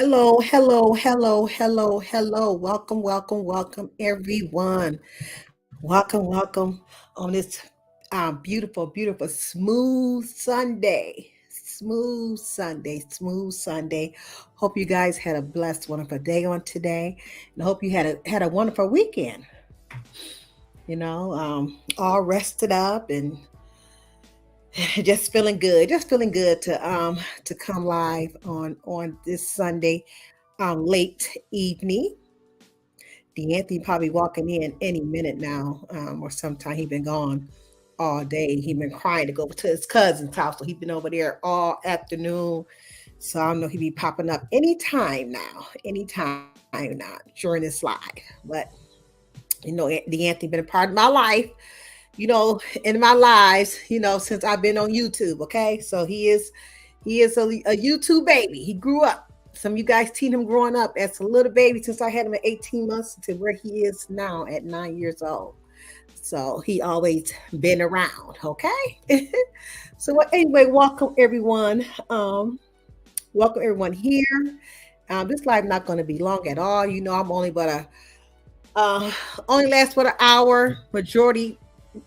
Hello, hello, hello, hello, hello. Welcome, welcome, welcome, everyone. Welcome, welcome on this beautiful, beautiful, smooth Sunday. Smooth Sunday, smooth Sunday. Hope you guys had a blessed, wonderful day on today, and I hope you had a wonderful weekend. All rested up and just feeling good to come live on this Sunday late evening. D'Anthony probably walking in any minute now, or sometime. He been gone all day. He been crying to go to his cousin's house, so he been over there all afternoon. So I know he be popping up anytime now during this live. But D'Anthony been a part of my life, in my lives, since I've been on YouTube. Okay, so he is a YouTube baby. He grew up. Some of you guys seen him growing up as a little baby since I had him at 18 months to where he is now at 9 years old. So he always been around. Okay. So anyway, welcome everyone. Welcome everyone here. This live not going to be long at all. I'm only but uh, only lasts for an hour. Majority,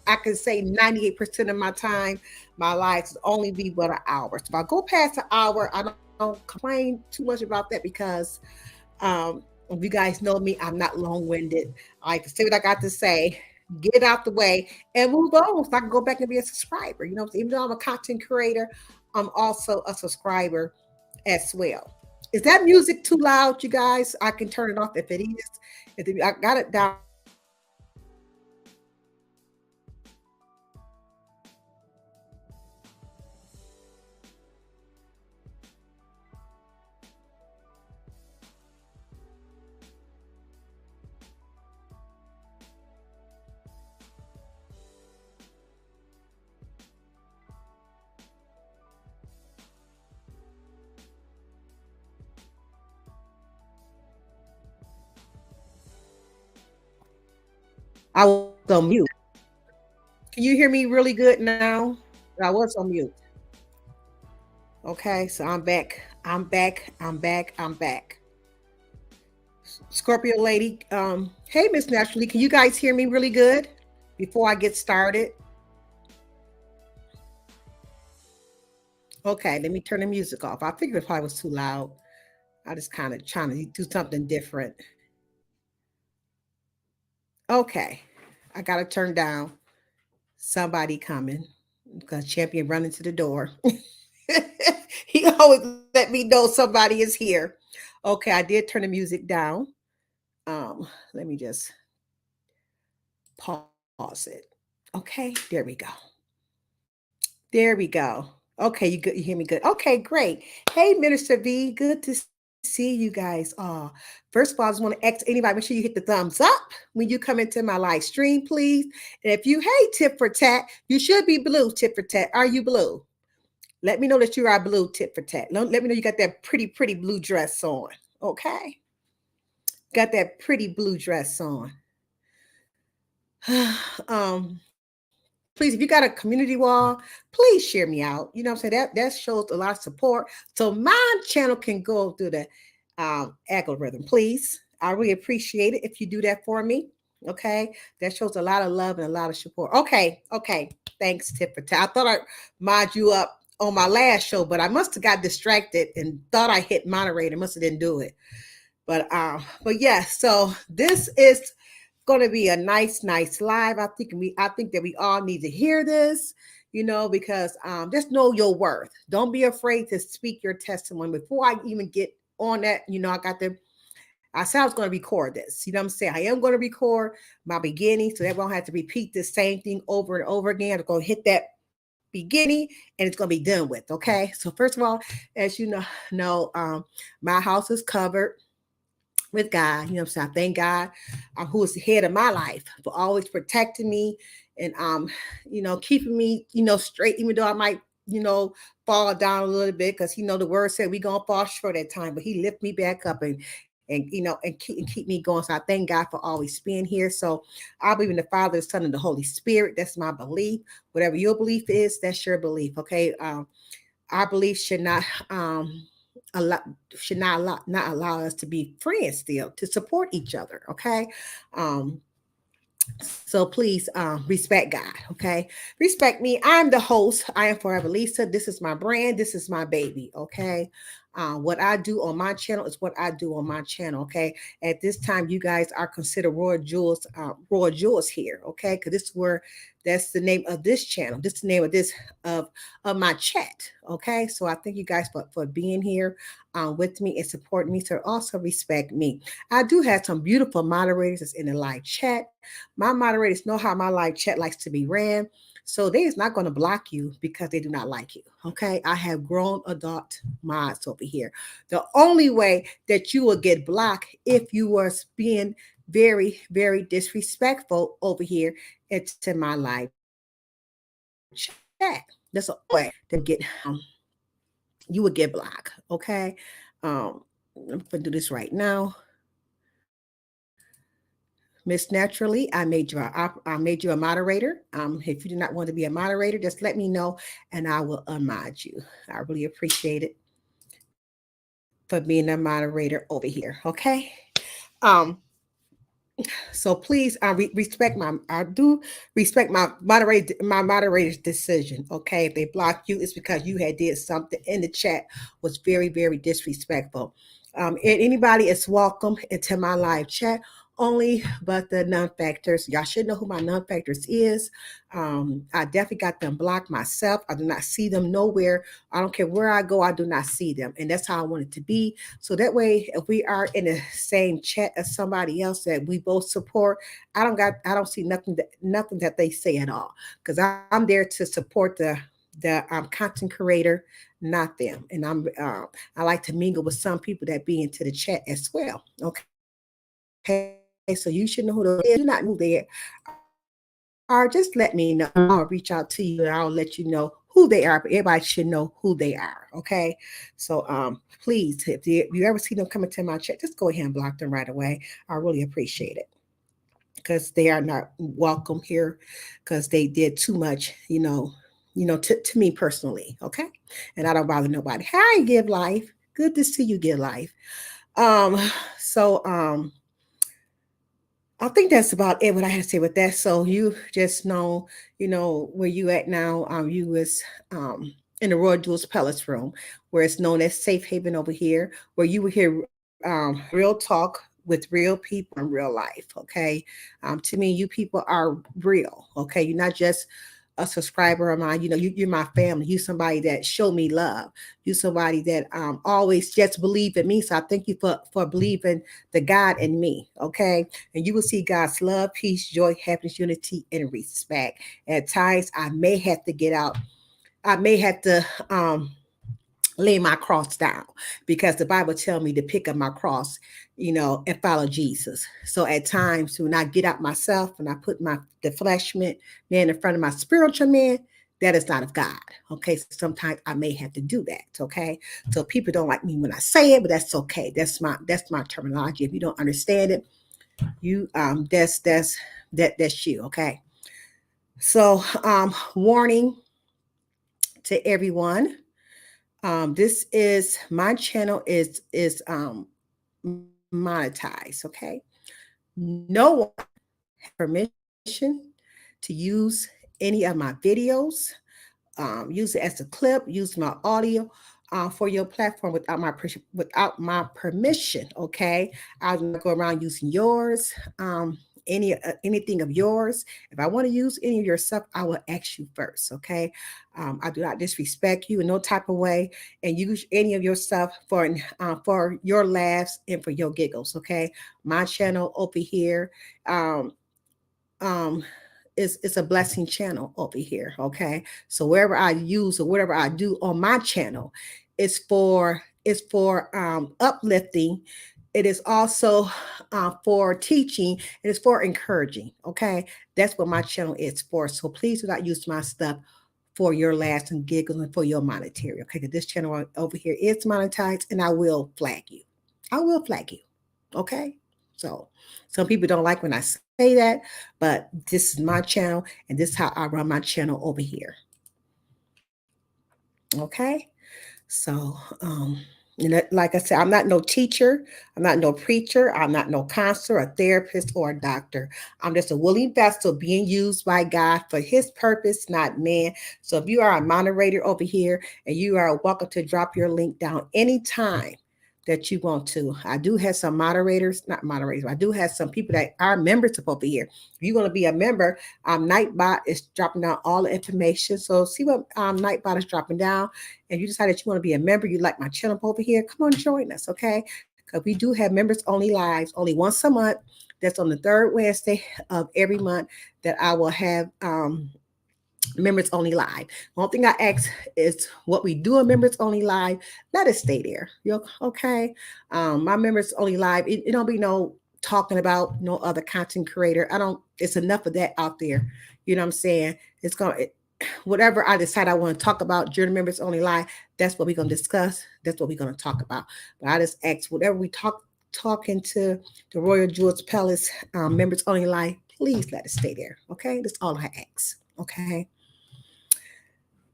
I can say 98% of my time, my lives only be but an hour. So if I go past an hour, I don't complain too much about that because if you guys know me, I'm not long-winded. I like to say what I got to say, get it out the way, and move on so I can go back and be a subscriber. Even though I'm a content creator, I'm also a subscriber as well. Is that music too loud, you guys? I can turn it off if it is. I got it down low, but if it's too loud, you guys let me know. I was on mute. Can you hear me really good now? I was on mute. Okay, so I'm back. I'm back. I'm back. I'm back. Scorpio lady. Hey, Miss Naturally, can you guys hear me really good before I get started? Okay, let me turn the music off. I figured it probably was too loud. I just kind of trying to do something different. Okay, I got to turn down somebody coming because champion running to the door. He always let me know somebody is here. Okay, I did turn the music down. Let me just pause it. Okay, there we go. There we go. Okay, you good? You hear me good? Okay, great. Hey, Minister V, good to see you guys. First of all, I just want to ask anybody, make sure you hit the thumbs up when you come into my live stream, please. And if you hate tit for tat, you should be blue. Tit for tat, are you blue? Let me know that you are blue. Tit for tat. Let me know you got that pretty, pretty blue dress on. Okay, got that pretty blue dress on. Please, if you got a community wall, please share me out. You know what I'm saying? That shows a lot of support. So my channel can go through the algorithm, please. I really appreciate it if you do that for me. Okay. That shows a lot of love and a lot of support. Okay. Okay. Thanks, Tip for tat. I thought I mod you up on my last show, but I must have got distracted and thought I hit moderator. Must have didn't do it. But yeah, so this is going to be a nice live. I think that we all need to hear this, because just know your worth. Don't be afraid to speak your testimony. Before I even get on that, I said I was going to record this. You know what I'm saying? I am going to record my beginning so that we don't have to repeat the same thing over and over again. I'm going to hit that beginning and it's going to be done with. Okay. So first of all, as you know, my house is covered with God. You know what I'm saying? I thank God, who is the head of my life, for always protecting me and keeping me, straight, even though I might, fall down a little bit, because the word said we gonna fall short at time, but he lift me back up and keep me going. So I thank God for always being here. So I believe in the Father, the Son, and the Holy Spirit. That's my belief. Whatever your belief is, that's your belief. Okay. Our belief should not allow not allow us to be friends still, to support each other. Okay. Um, so please respect God, okay? Respect me. I'm the host. I am Forever Lisa. This is my brand. This is my baby, okay? What I do on my channel is what I do on my channel, okay? At this time, you guys are considered royal jewels here, okay? Because this is where that's the name of this channel. This is the name of this of my chat, okay? So I thank you guys for being here with me and supporting me. So also respect me. I do have some beautiful moderators that's in the live chat. My moderators know how my live chat likes to be ran. So they is not going to block you because they do not like you. Okay. I have grown adult mods over here. The only way that you will get blocked if you were being very, very disrespectful over here into my live chat. That's the only way to get you would get blocked. Okay. Um, I'm gonna do this right now. Miss Naturally, I made you a moderator. If you do not want to be a moderator, just let me know and I will unmod you. I really appreciate it for being a moderator over here. Okay. Um, so please, respect I do respect my moderator's decision. Okay, if they block you, it's because you had did something in the chat was very very disrespectful. And anybody is welcome into my live chat. Only but the non-factors. Y'all should know who my non-factors is. I definitely got them blocked myself. I do not see them nowhere. I don't care where I go. I do not see them, and that's how I want it to be. So that way, if we are in the same chat as somebody else that we both support, I don't see nothing that they say at all, because I'm there to support the content creator, not them. And I like to mingle with some people that be into the chat as well. Okay, so you should know who those is. If you do not know who they are, just let me know. I'll reach out to you and I'll let you know who they are. But everybody should know who they are. Okay. So please, if you ever see them coming to my chat, just go ahead and block them right away. I really appreciate it because they are not welcome here because they did too much, to me personally. Okay. And I don't bother nobody. Hi, Give Life. Good to see you, Give Life. Um, so I think that's about it. What I had to say with that. So you just know, where you at now. You was in the Royal Jewels Palace room, where it's known as Safe Haven over here, where you would hear real talk with real people in real life. Okay, to me, you people are real. Okay, you're not just a subscriber of mine. You're my family. You somebody that show me love. You somebody that always just believe in me. So I thank you for believing the God in me. Okay, and you will see God's love, peace, joy, happiness, unity, and respect. At times, I may have to get out. I may have to lay my cross down because the Bible tells me to pick up my cross, and follow Jesus. So at times when I get out myself and I put the flesh man in front of my spiritual man, that is not of God. Okay. So sometimes I may have to do that. Okay. So people don't like me when I say it, but that's okay. That's my terminology. If you don't understand it, you that's you. Okay. So warning to everyone. This is my channel is monetized. Okay, no one has permission to use any of my videos. Use it as a clip. Use my audio for your platform without my permission. Okay, I'll not go around using yours. Anything of yours. If I want to use any of your stuff, I will ask you first. Okay, I do not disrespect you in no type of way, and use any of your stuff for your laughs and for your giggles. Okay, my channel over here. Um, um it's a blessing channel over here. Okay, so wherever I use or whatever I do on my channel is for uplifting. It is also for teaching. It is for encouraging. Okay, that's what my channel is for. So please do not use my stuff for your laughs and giggles and for your monetary. Okay, because this channel over here is monetized, and I will flag you. I will flag you. Okay, so some people don't like when I say that, but this is my channel, and this is how I run my channel over here. Okay, so And like I said, I'm not no teacher, I'm not no preacher, I'm not no counselor, a therapist, or a doctor. I'm just a willing vessel being used by God for his purpose, not man. So if you are a moderator over here and you are welcome to drop your link down anytime that you want to. I do have some moderators, not moderators, I do have some people that are members of over here. If you're going to be a member, Nightbot is dropping down all the information. So see what Nightbot is dropping down, and you decide that you want to be a member, you like my channel over here, come on, join us, okay? Because we do have members only lives, only once a month. That's on the third Wednesday of every month that I will have members only live. One thing I ask is what we do in members only live, let us stay there. You okay? My members only live, it don't be no talking about no other content creator. I don't, it's enough of that out there. You know what I'm saying? It's going to, whatever I decide I want to talk about during members only live, that's what we're going to discuss. That's what we're going to talk about. But I just ask whatever we talking to the Royal George Palace members only live, please let us stay there. Okay, that's all I ask. Okay.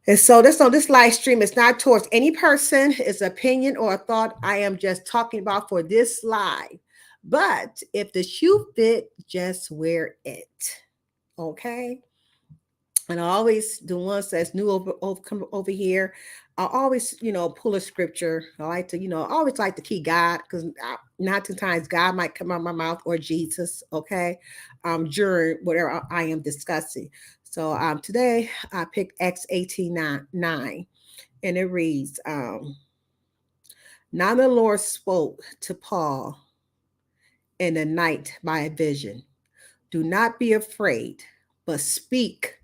And so this live stream is not towards any person, it's opinion or a thought I am just talking about for this live. But if the shoe fit, just wear it. Okay. And I always, the ones that's new come over here, I always, pull a scripture. I like to, I always like to keep God, because not times God might come out of my mouth, or Jesus, okay, during whatever I am discussing. So today I picked Acts 18:9, and it reads, now the Lord spoke to Paul in the night by a vision. Do not be afraid, but speak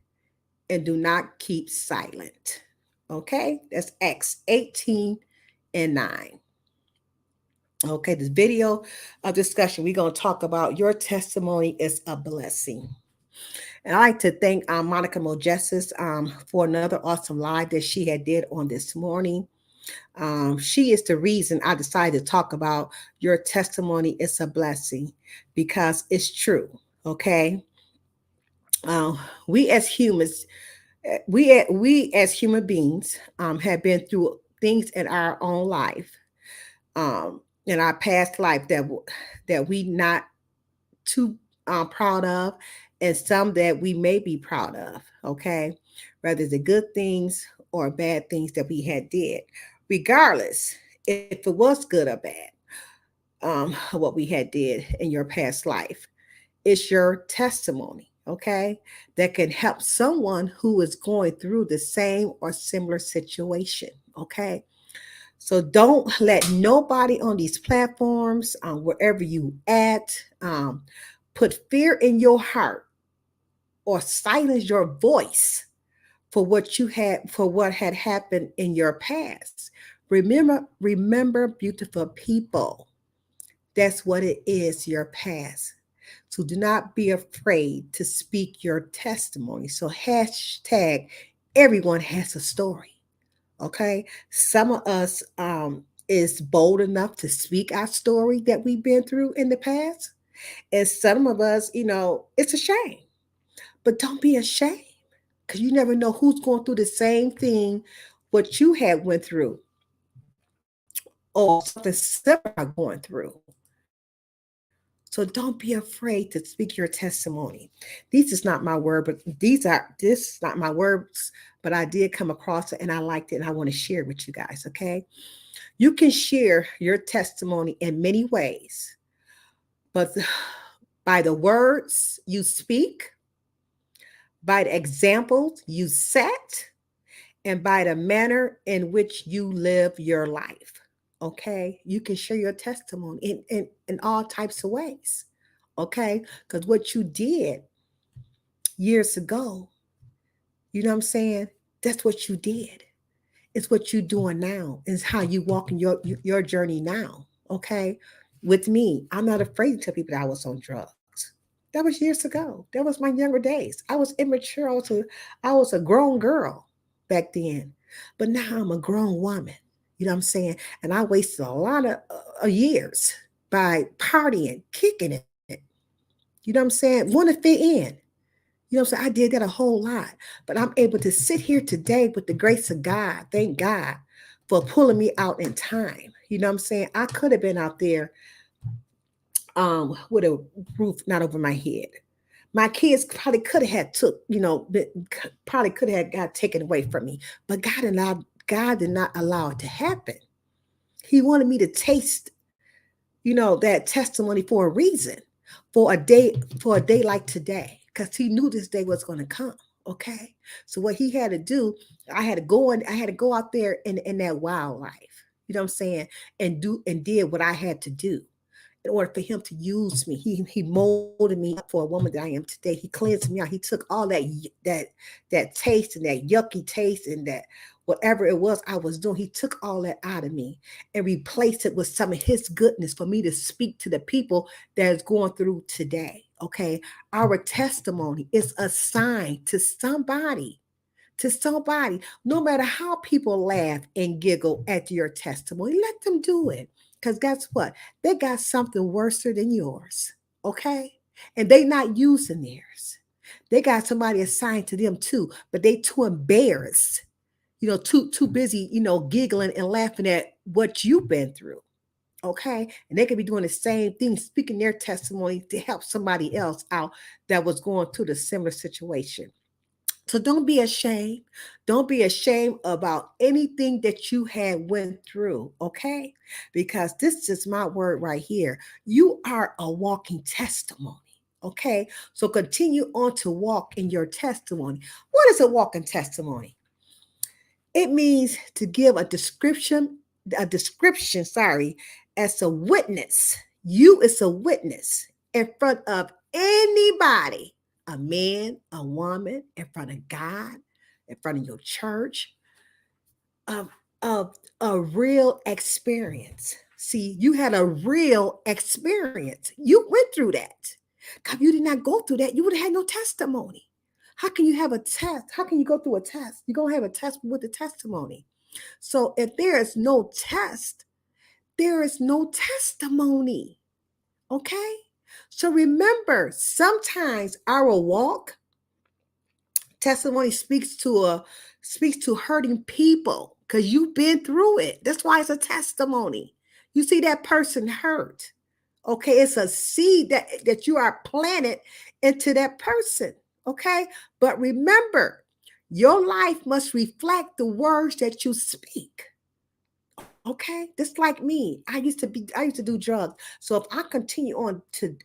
and do not keep silent. Okay, that's Acts 18:9. Okay, this video of discussion, we're going to talk about your testimony is a blessing. And I like to thank Monica Mojessis for another awesome live that she had did on this morning. She is the reason I decided to talk about your testimony is a blessing, because it's true. Okay, uh, we as humans, we as human beings have been through things in our own life, in our past life that we not too proud of, and some that we may be proud of. Okay, whether the good things or bad things that we had did, regardless if it was good or bad, what we had did in your past life, it's your testimony, okay, that can help someone who is going through the same or similar situation, okay? So don't let nobody on these platforms, wherever you at, put fear in your heart or silence your voice for what had happened in your past. Remember, beautiful people. That's what it is, your past. So do not be afraid to speak your testimony. So hashtag everyone has a story. Okay. Some of us is bold enough to speak our story that we've been through in the past. And some of us, it's a shame. But don't be ashamed, because you never know who's going through the same thing what you had went through, or something similar going through. So don't be afraid to speak your testimony. These is not my word, but this is not my words, but I did come across it and I liked it and I want to share it with you guys. Okay. You can share your testimony in many ways, but by the words you speak, by the examples you set, and by the manner in which you live your life. Okay. You can share your testimony in all types of ways. Okay. Because what you did years ago, you know what I'm saying? That's what you did. It's what you're doing now. It's how you walk in your journey now. Okay. With me, I'm not afraid to tell people that I was on drugs. That was years ago. That was my younger days. I was immature. I was a grown girl back then. But now I'm a grown woman. You know what I'm saying? And I wasted a lot of years by partying, kicking it. You know what I'm saying? Want to fit in. You know what I'm saying? I did that a whole lot. But I'm able to sit here today with the grace of God. Thank God for pulling me out in time. You know what I'm saying? I could have been out there with a roof not over my head. My kids probably could have had took, probably could have got taken away from me. But God did not allow it to happen. He wanted me to taste, that testimony for a reason, for a day like today, because he knew this day was going to come. Okay. So what he had to do, I had to go out there in that wildlife, you know what I'm saying, and did what I had to do in order for him to use me. He molded me up for a woman that I am today. He cleansed me out. He took all that taste and that yucky taste and that whatever it was I was doing. He took all that out of me and replaced it with some of his goodness for me to speak to the people that is going through today. Okay. Our testimony is a sign to somebody, no matter how people laugh and giggle at your testimony, let them do it. Because guess what? They got something worse than yours. Okay? And they not using theirs. They got somebody assigned to them too, but they too embarrassed, too busy, giggling and laughing at what you've been through. Okay. And they could be doing the same thing, speaking their testimony to help somebody else out that was going through the similar situation. So don't be ashamed. Don't be ashamed about anything that you had went through, okay? Because this is my word right here. You are a walking testimony, okay? So continue on to walk in your testimony. What is a walking testimony? It means to give a description, sorry, as a witness. You is a witness in front of anybody, a man, a woman, in front of God, in front of your church, of of a real experience. See, you had a real experience. You went through that. God, if you did not go through that, you would have had no testimony. How can you have a test? How can you go through a test? You're gonna have a test with a testimony. So if there is no test, there is no testimony. Okay? So remember, sometimes our walk testimony speaks to hurting people because you've been through it. That's why it's a testimony. You see that person hurt. Okay, it's a seed that you are planted into that person. Okay, but remember, your life must reflect the words that you speak. Okay, just like me, I used to do drugs. So if I continue on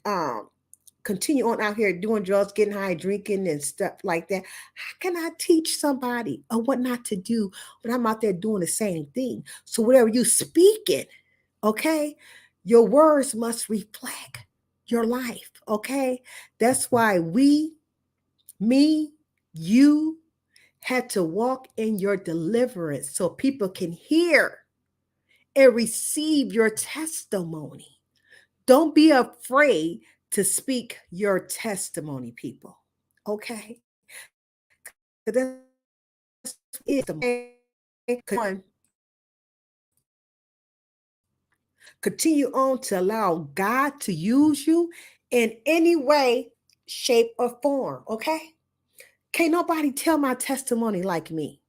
out here doing drugs, getting high, drinking, and stuff like that, how can I teach somebody or what not to do when I'm out there doing the same thing? So whatever you speak it, okay, your words must reflect your life. Okay, that's why me, you had to walk in your deliverance so people can hear and receive your testimony. Don't be afraid to speak your testimony, people. Okay? 'Cause that's it. Continue on to allow God to use you in any way, shape, or form. Okay? Can't nobody tell my testimony like me.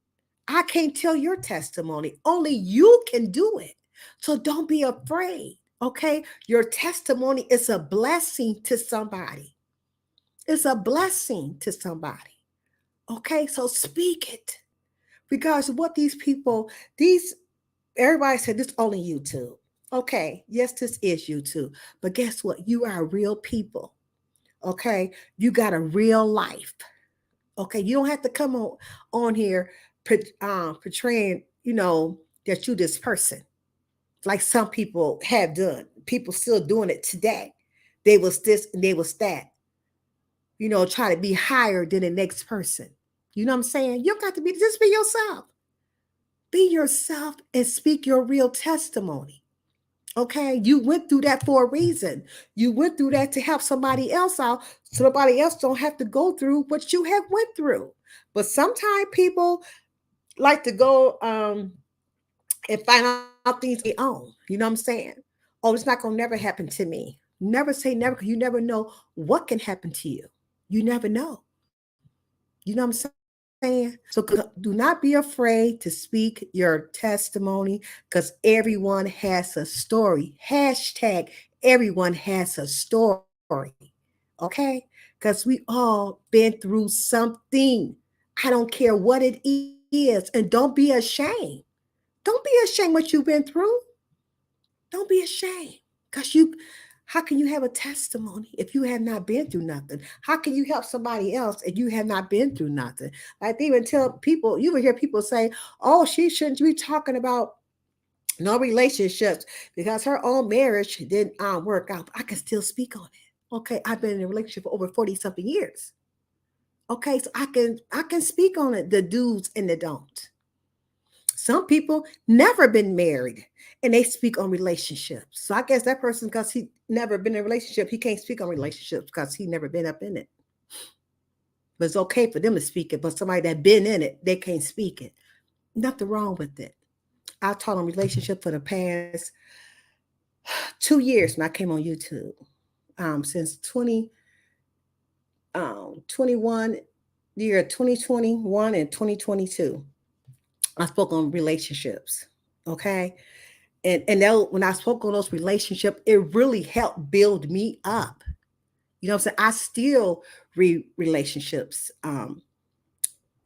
I can't tell your testimony. Only you can do it. So don't be afraid. Okay? Your testimony is a blessing to somebody. It's a blessing to somebody. Okay? So speak it. Because what everybody said this only YouTube. Okay, yes, this is YouTube. But guess what? You are real people. Okay? You got a real life. Okay, you don't have to come on here portraying, that you this person like some people have done. People still doing it today. They was this and they was that. Try to be higher than the next person. You know what I'm saying? You don't got to just be yourself. Be yourself and speak your real testimony. Okay, you went through that for a reason. You went through that to help somebody else out, so nobody else don't have to go through what you have went through. But sometimes people like to go and find out things on their own. You know what I'm saying? Oh, it's not gonna never happen to me. Never say never, because you never know what can happen to you. You never know. You know what I'm saying? So do not be afraid to speak your testimony because everyone has a story. Hashtag everyone has a story. Okay? Because we all been through something. I don't care what it is. And don't be ashamed. Don't be ashamed what you've been through. Don't be ashamed. Because how can you have a testimony if you have not been through nothing? How can you help somebody else if you have not been through nothing? Like they even tell people, you would hear people say, oh, she shouldn't be talking about no relationships because her own marriage didn't work out. I can still speak on it. Okay, I've been in a relationship for over 40 something years. Okay, so I can speak on it, the do's and the don'ts. Some people never been married and they speak on relationships. So I guess that person, because he never been in a relationship, he can't speak on relationships because he never been up in it. But it's okay for them to speak it. But somebody that been in it, they can't speak it. Nothing wrong with it. I taught on relationship for the past 2 years when I came on YouTube. Since 21 year 2021 and 2022, I spoke on relationships. Okay. And that, when I spoke on those relationships, it really helped build me up. You know what I'm saying? I still read relationships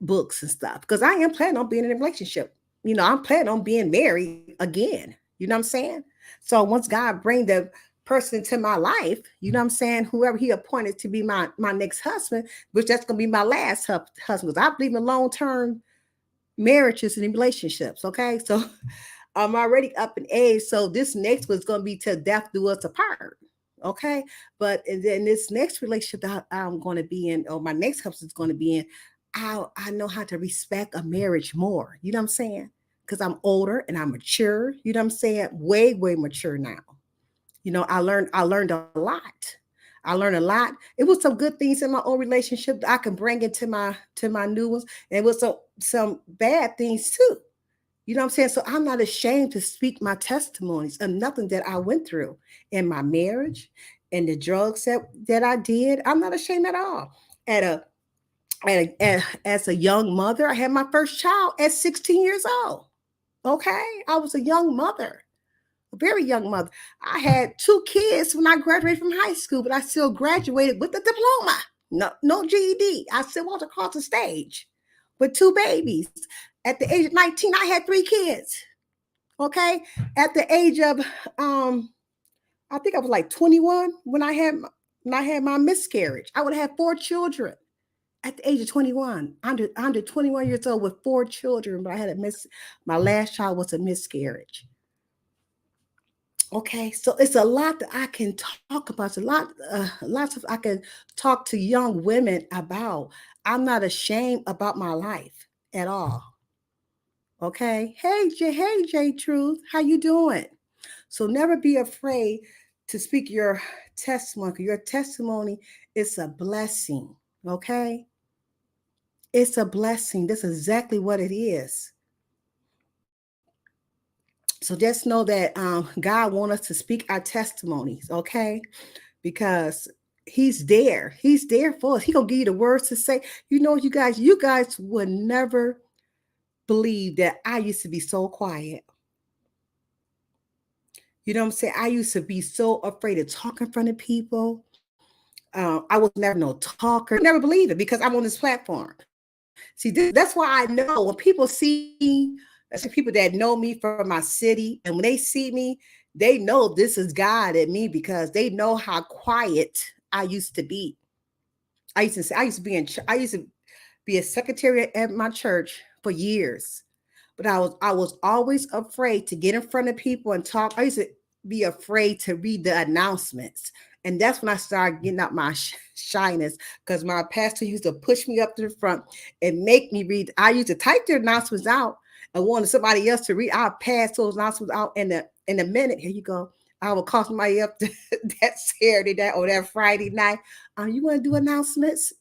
books and stuff because I am planning on being in a relationship. I'm planning on being married again. You know what I'm saying? So once God bring the person into my life, you know what I'm saying, whoever he appointed to be my next husband, which that's gonna be my last husband. Because I believe in long-term marriages and relationships. Okay, so I'm already up in age, so this next one's gonna be till death do us apart. Okay, but and then this next relationship that I'm going to be in, or my next husband's going to be in, I know how to respect a marriage more. You know what I'm saying? Because I'm older and I'm mature. You know what I'm saying? Way mature now. I learned a lot. I learned a lot. It was some good things in my old relationship that I can bring into my new ones, and it was some bad things too. You know what I'm saying? So I'm not ashamed to speak my testimonies of nothing that I went through in my marriage and the drugs that I did. I'm not ashamed at all. At a, as a young mother, I had my first child at 16 years old. Okay, I was a young mother, a very young mother. I had 2 kids when I graduated from high school, but I still graduated with a diploma. No GED. I still walked across the stage with 2 babies. At the age of 19, I had 3 kids. Okay. At the age of I think I was like 21 when I had my miscarriage. I would have 4 children at the age of 21. Under 21 years old with 4 children, but I had a miss my last child was a miscarriage. Okay, so it's a lot that I can talk about. It's lots of I can talk to young women about. I'm not ashamed about my life at all. Okay. Hey J Truth, how you doing? So never be afraid to speak your testimony. Your testimony is a blessing. Okay? It's a blessing. That's exactly what it is. So just know that God wants us to speak our testimonies, okay? Because He's there. He's there for us. He gonna give you the words to say. You guys would never believe that I used to be so quiet. You know what I'm saying? I used to be so afraid to talk in front of people. I was never no talker. Never believe it because I'm on this platform. See, that's why I know when people see, especially people that know me from my city, and when they see me, they know this is God at me because they know how quiet I used to be. I used to be a secretary at my church for years, but I was always afraid to get in front of people and talk. I used to be afraid to read the announcements. And that's when I started getting out my shyness because my pastor used to push me up to the front and make me read. I used to type the announcements out and wanted somebody else to read. I'll pass those announcements out in a minute. Here you go. I will call somebody up that Saturday night or that Friday night. You want to do announcements?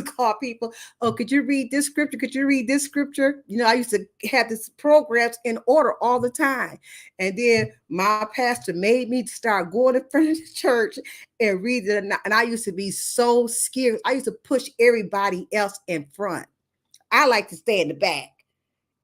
Call people. Oh, could you read this scripture? Could you read this scripture? I used to have this programs in order all the time. And then my pastor made me start going in front of the church and read it. And I used to be so scared. I used to push everybody else in front. I like to stay in the back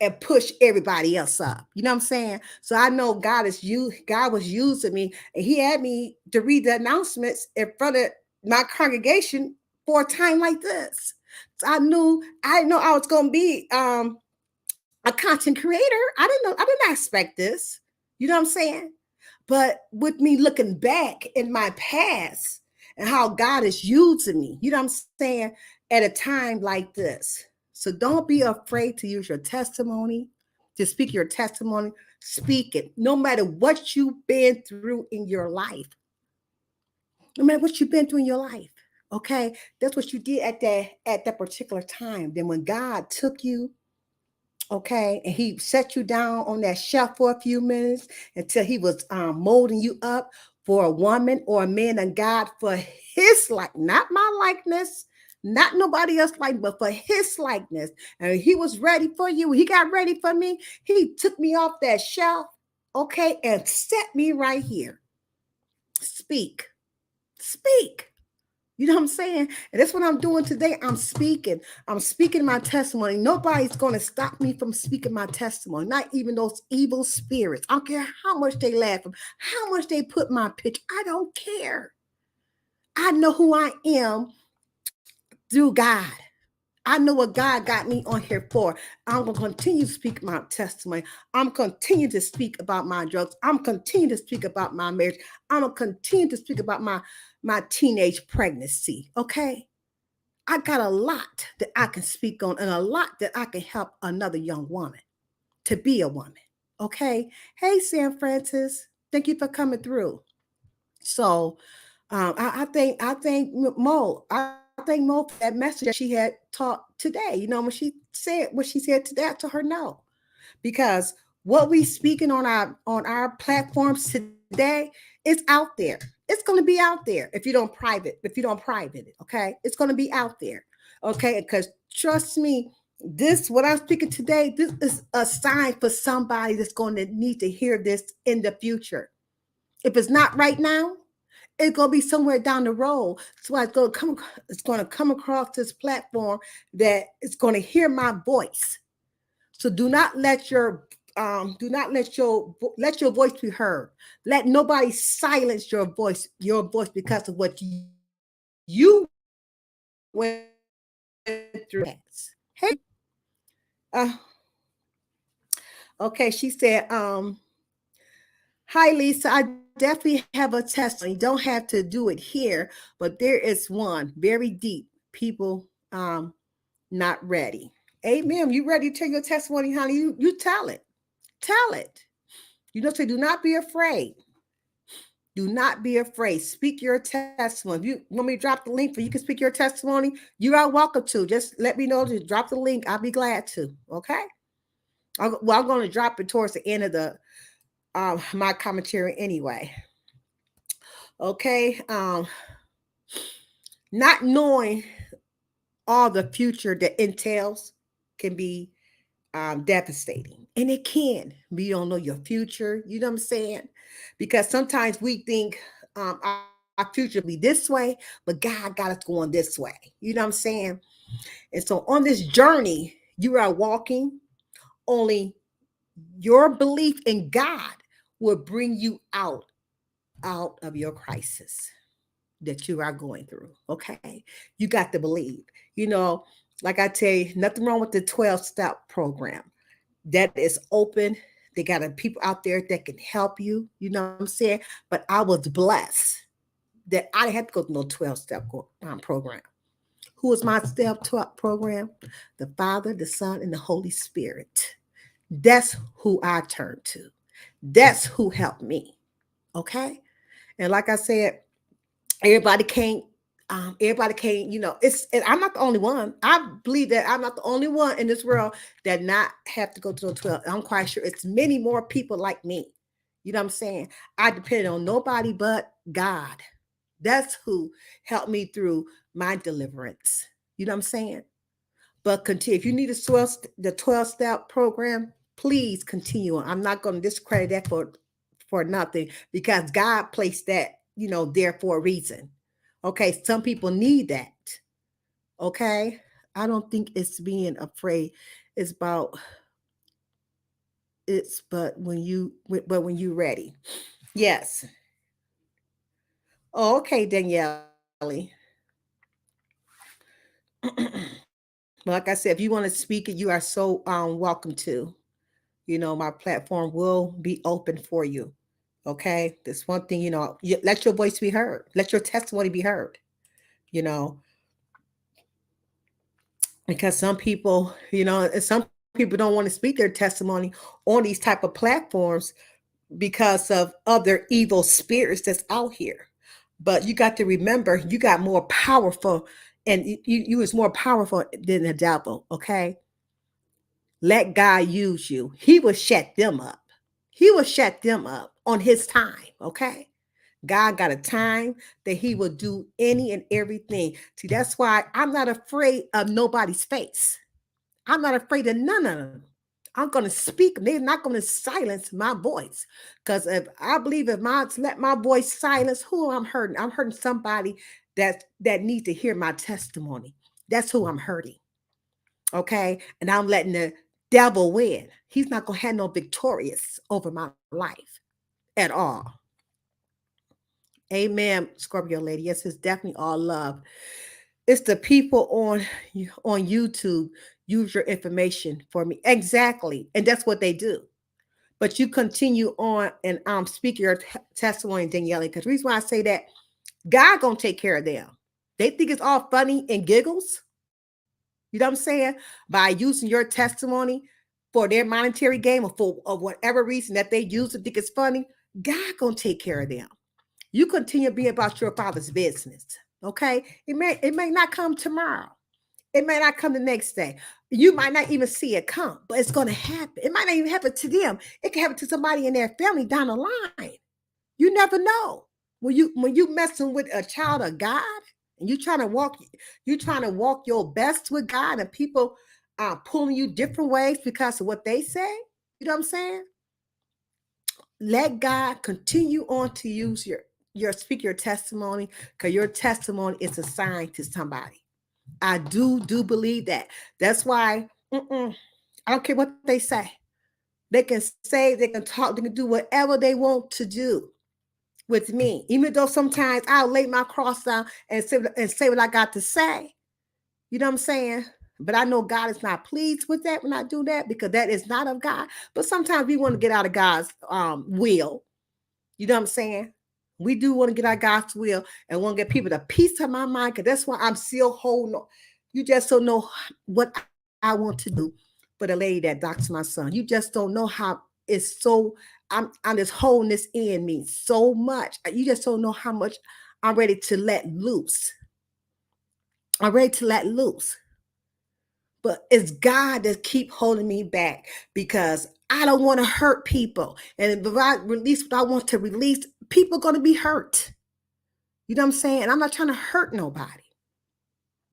and push everybody else up. You know what I'm saying? So I know God was using me, and He had me to read the announcements in front of my congregation for a time like this. So I didn't know I was gonna be a content creator. I did not expect this. You know what I'm saying? But with me looking back in my past and how God is using me, you know what I'm saying, at a time like this. So don't be afraid to use your testimony, to speak your testimony. Speak it, no matter what you've been through in your life. No matter what you've been through in your life. Okay, that's what you did at that particular time. Then when God took you, okay, and He set you down on that shelf for a few minutes until He was molding you up for a woman or a man of God for His like, not my likeness, not nobody else like, but for His likeness. And He was ready for you. He got ready for me. He took me off that shelf, okay, and set me right here. Speak, speak. You know what I'm saying? And that's what I'm doing today. I'm speaking. I'm speaking my testimony. Nobody's going to stop me from speaking my testimony. Not even those evil spirits. I don't care how much they laugh, how much they put my picture. I don't care. I know who I am through God. I know what God got me on here for. I'm going to continue to speak my testimony. I'm continue to speak about my drugs. I'm continue to speak about my marriage. I'm going to continue to speak about my teenage pregnancy. Okay? I got a lot that I can speak on and a lot that I can help another young woman to be a woman. Okay. Hey, San Francis. Thank you for coming through. So I think Mo. I thank Mo for that message that she had taught today. You know, when she said what she said today, I told her no. Because what we speaking on our platforms today is out there. It's going to be out there if you don't private it, okay? It's going to be out there, okay? Because trust me, this what I'm speaking today, this is a sign for somebody that's going to need to hear this in the future. If it's not right now, it's gonna be somewhere down the road. So it's gonna come across this platform that it's gonna hear my voice. So do not let your voice be heard. Let nobody silence your voice because of what you went through in your past. Hey, uh, okay. She said, "Hi, Lisa. I definitely have a testimony. You don't have to do it here, but there is one very deep. People not ready. Amen. You ready to tell your testimony, honey? You tell it. Tell it. You know, say do not be afraid. Do not be afraid. Speak your testimony. If you want me to drop the link for you can speak your testimony, you are welcome to. Just let me know to drop the link. I'll be glad to. Okay. I'm going to drop it towards the end of the my commentary anyway. Okay. Not knowing all the future that entails can be devastating. And it can. We don't know your future. You know what I'm saying? Because sometimes we think our future will be this way, but God got us going this way. You know what I'm saying? And so on this journey, you are walking, only your belief in God will bring you out of your crisis that you are going through. Okay. You got to believe. You know, like I tell you, nothing wrong with the 12-step program. That is open. They got people out there that can help you. You know what I'm saying? But I was blessed that I didn't have to go to no 12-step program. Who is my step 12 program? The Father, the Son, and the Holy Spirit. That's who I turned to. That's who helped me. Okay. And like I said, everybody can't you know, it's and I'm not the only one. I believe that I'm not the only one in this world that not have to go to the 12. I'm quite sure it's many more people like me. You know what I'm saying? I depend on nobody but God. That's who helped me through my deliverance. You know what I'm saying? But continue. If you need the 12-step program, please continue on. I'm not going to discredit that for nothing because God placed that, you know, there for a reason. Okay, some people need that. Okay. I don't think it's being afraid. It's about it's but when you ready. Yes. Oh, okay, Danielle. But like I said, if you want to speak it, you are so welcome to. My platform will be open for you. Okay, this one thing, let your voice be heard. Let your testimony be heard. You know, because some people, and some people don't want to speak their testimony on these type of platforms because of other evil spirits that's out here. But you got to remember, you got more powerful, and you is more powerful than the devil. Okay, let God use you. He will shut them up. He will shut them up on his time. Okay. God got a time that he will do any and everything. See, that's why I'm not afraid of nobody's face. I'm not afraid of none of them. I'm going to speak. They're not going to silence my voice. Because if I believe if my let my voice silence, who I'm hurting? I'm hurting somebody that needs to hear my testimony. That's who I'm hurting. Okay. And I'm letting the devil win. He's not going to have no victorious over my life at all. Amen, Scorpio lady. Yes, it's definitely all love. It's the people on YouTube use your information for me. Exactly. And that's what they do. But you continue on and speak your testimony, Danielle. Because the reason why I say that, God gonna take care of them. They think it's all funny and giggles. You know what I'm saying? By using your testimony for their monetary gain or for or whatever reason that they use to think it's funny, God gonna take care of them. You continue to be about your father's business. Okay. It may not come tomorrow. It may not come the next day. You might not even see it come, but it's going to happen. It might not even happen to them. It can happen to somebody in their family down the line. You never know. When you messing with a child of God and you trying to walk your best with God, and people are pulling you different ways because of what they say. You know what I'm saying? Let God continue on to use your speak your testimony, because your testimony is a sign to somebody. I do believe that. That's why I don't care what they say. They can say, they can talk, they can do whatever they want to do with me. Even though sometimes I'll lay my cross down and say what I got to say. You know what I'm saying? But I know God is not pleased with that when I do that, because that is not of God. But sometimes we want to get out of God's will. You know what I'm saying? We do want to get our God's will and want to get people the peace of my mind, because that's why I'm still holding on. You just don't know what I want to do for the lady that doctors my son. You just don't know how it's so. I'm just holding this in me so much. You just don't know how much I'm ready to let loose. I'm ready to let loose. But it's God that keep holding me back, because I don't want to hurt people. And if I release what I want to release, people are going to be hurt. You know what I'm saying? And I'm not trying to hurt nobody,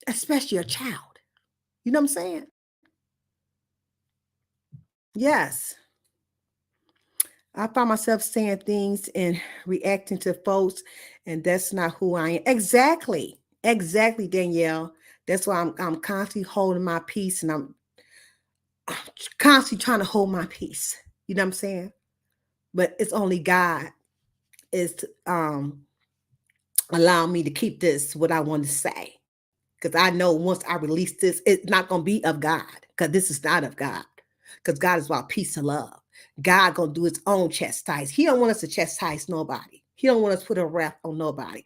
especially a child. You know what I'm saying? Yes. I find myself saying things and reacting to folks, and that's not who I am. Exactly. Exactly, Danielle. That's why I'm constantly holding my peace, and I'm constantly trying to hold my peace. You know what I'm saying? But it's only God is allow me to keep this what I want to say, because I know once I release this, it's not gonna be of God, because this is not of God, because God is about peace and love. God gonna do His own chastise. He don't want us to chastise nobody. He don't want us to put a wrath on nobody.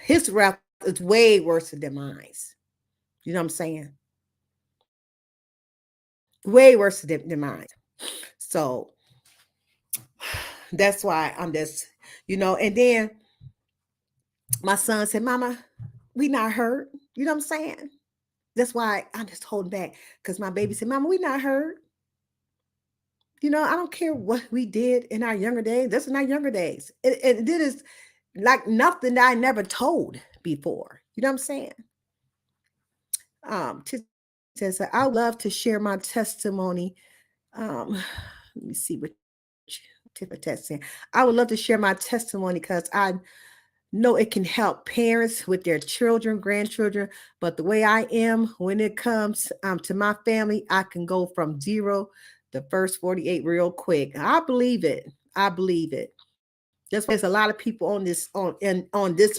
His wrath is way worse than mine. You know what I'm saying? Way worse than mine. So that's why I'm just, and then my son said, Mama, we not hurt. You know what I'm saying? That's why I'm just holding back, because my baby said, Mama, we not hurt. I don't care what we did in our younger days. That's in our younger days. And it is like nothing that I never told before. You know what I'm saying? She says, I would love to share my testimony. Let me see what tip of test saying. I would love to share my testimony, because I No, it can help parents with their children, grandchildren. But the way I am, when it comes to my family, I can go from zero the first 48 real quick. I believe it. I believe it. That's why there's a lot of people on this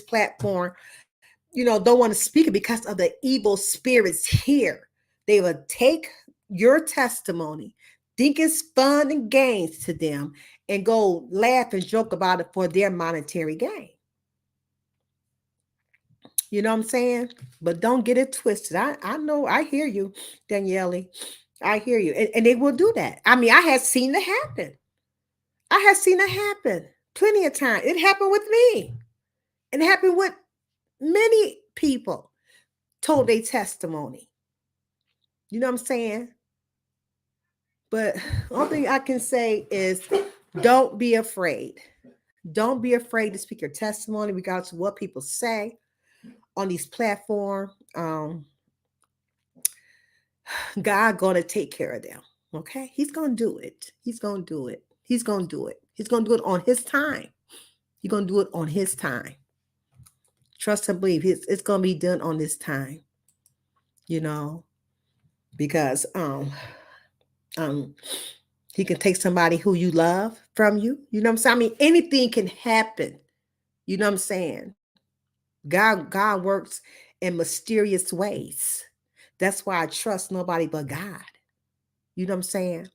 platform, don't want to speak it because of the evil spirits here. They will take your testimony, think it's fun and games to them, and go laugh and joke about it for their monetary gain. You know what I'm saying? But don't get it twisted. I know, I hear you, Danielle. I hear you. And they will do that. I mean, I have seen it happen. I have seen it happen plenty of times. It happened with me. It happened with many people told their testimony. You know what I'm saying? But only thing I can say is don't be afraid. Don't be afraid to speak your testimony, regardless of what people say on these platforms. God gonna take care of them. Okay, He's gonna do it. He's gonna do it. He's gonna do it. He's gonna do it on His time. He's gonna do it on His time. Trust and believe. It's gonna be done on this time. You know, because um He can take somebody who you love from you. You know what I'm saying? I mean, anything can happen. You know what I'm saying? God works in mysterious ways. That's why I trust nobody but God. You know what I'm saying?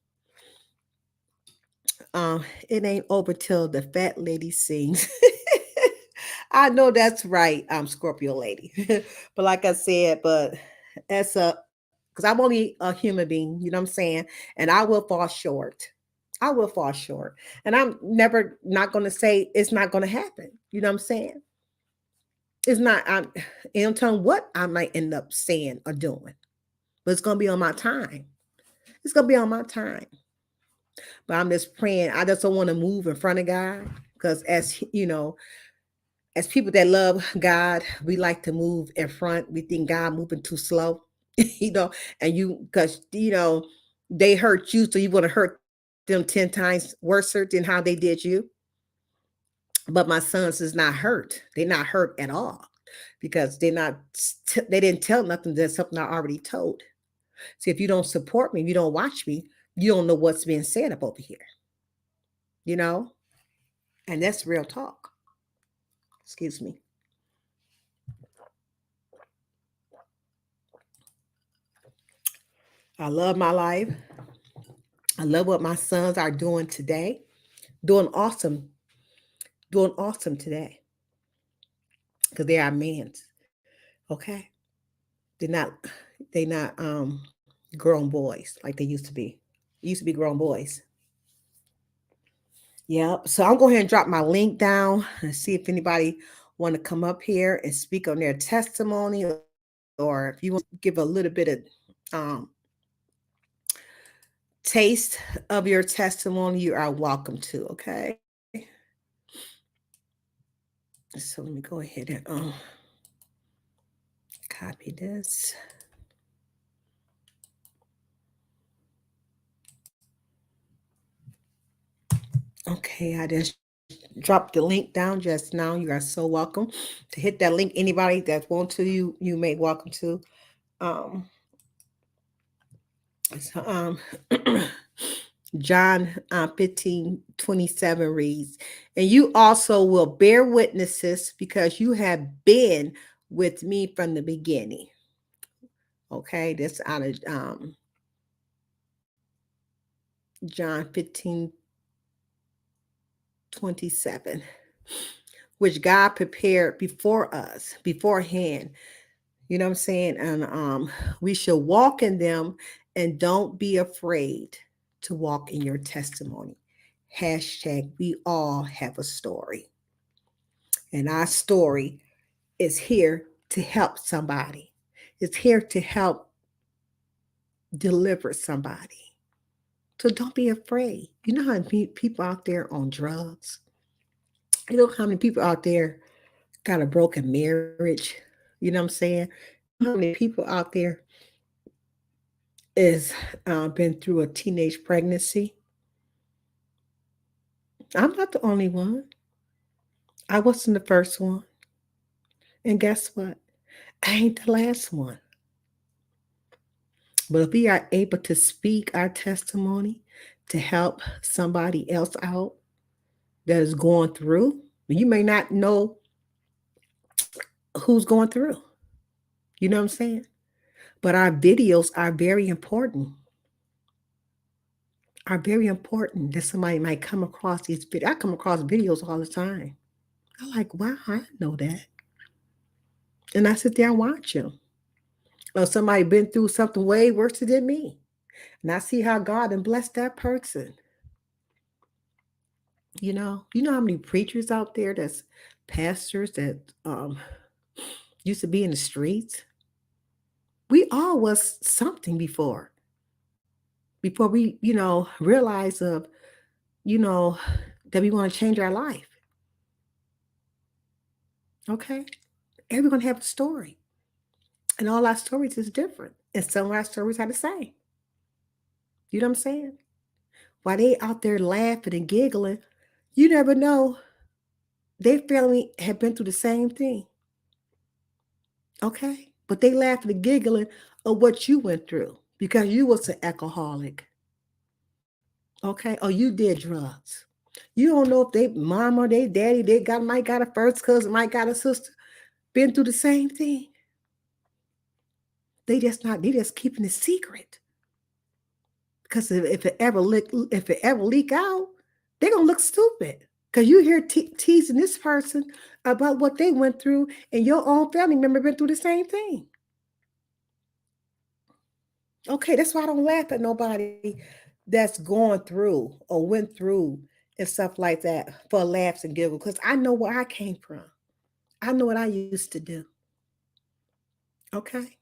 It ain't over till the fat lady sings. I know that's right, Scorpio lady. But like I said, but that's a because I'm only a human being, you know what I'm saying? And I will fall short. I will fall short. And I'm never not gonna say it's not gonna happen. You know what I'm saying? It's not I'm telling what I might end up saying or doing. But it's gonna be on my time. It's gonna be on my time. But I'm just praying. I just don't want to move in front of God. Because as people that love God, we like to move in front. We think God moving too slow, and because they hurt you, so you want to hurt them 10 times worse than how they did you. But my sons is not hurt. They're not hurt at all because they didn't tell nothing. That's something I already told. See, if you don't support me, you don't watch me, you don't know what's being said up over here, you know? And that's real talk. Excuse me. I love my life. I love what my sons are doing today. Doing awesome. Doing awesome today. Because they are men. Okay. They're not grown boys like they used to be. Used to be grown boys. Yep. So I'm going ahead and drop my link down and see if anybody want to come up here and speak on their testimony, or if you want to give a little bit of um, taste of your testimony, you are welcome to. Okay. So let me go ahead and copy this. Okay, I just dropped the link down just now. You are so welcome to hit that link. Anybody that want to, you may welcome to. Um, so, John 15:27 reads, and you also will bear witnesses because you have been with me from the beginning. Okay, that's out of John 15:27, which God prepared before us, beforehand. You know what I'm saying? And we should walk in them and don't be afraid to walk in your testimony. Hashtag we all have a story. And our story is here to help somebody. It's here to help deliver somebody. So don't be afraid. You know how many people out there on drugs? You know how many people out there got a broken marriage? You know what I'm saying? How many people out there is been through a teenage pregnancy? I'm not the only one. I wasn't the first one. And guess what? I ain't the last one. But if we are able to speak our testimony to help somebody else out that is going through, you may not know who's going through. You know what I'm saying? But our videos are very important. Are very important that somebody might come across these videos. I come across videos all the time. I'm like, wow, I didn't know that. And I sit there and watch them. Or somebody been through something way worse than me. And I see how God and blessed that person. You know how many preachers out there that's pastors that um used to be in the streets? We all was something before we, realize of, you know, that we want to change our life. Okay? Everyone have a story. And all our stories is different. And some of our stories are the same. You know what I'm saying? While they out there laughing and giggling, you never know their family had been through the same thing. Okay? But they laughing and giggling of what you went through because you was an alcoholic. Okay? Or you did drugs. You don't know if they mom or they daddy, they might got a first cousin, might got a sister, been through the same thing. They just keeping it secret. Because if it ever leak out, they're gonna look stupid. Because you hear teasing this person about what they went through, and your own family member been through the same thing. Okay, that's why I don't laugh at nobody that's going through or went through and stuff like that for laughs and giggles. Because I know where I came from. I know what I used to do. Okay,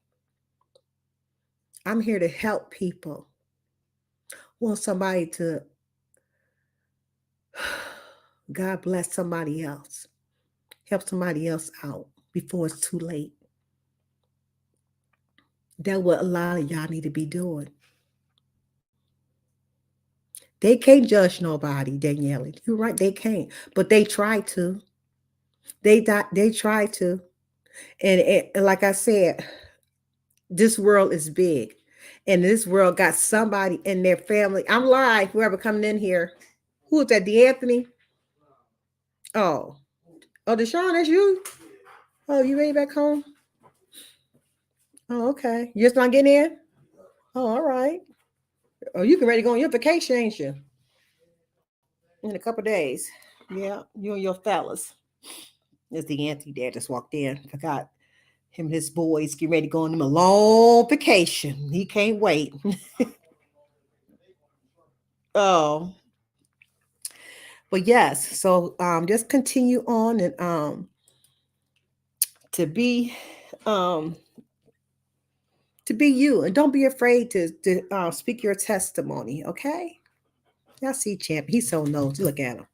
I'm here to help people. Want somebody to God bless somebody else. Help somebody else out before it's too late. That's what a lot of y'all need to be doing. They can't judge nobody, Danielle. You're right, they can't. But they try to. They try to. And like I said, this world is big. And this world got somebody in their family. I'm live, whoever coming in here. Who is that? D'Anthony? Oh. Oh, Deshaun, that's you? Oh, you ready back home? Oh, okay. You just not getting in? Oh, all right. Oh, you can ready to go on your vacation, ain't you? In a couple days. Yeah, you and your fellas. There's the auntie dad just walked in. Forgot him and his boys getting ready to go on them a long vacation. He can't wait. Oh, but yes. So just continue on and to be um to be you, and don't be afraid to speak your testimony. Okay. Y'all see champion. He's so nosy. Look at him.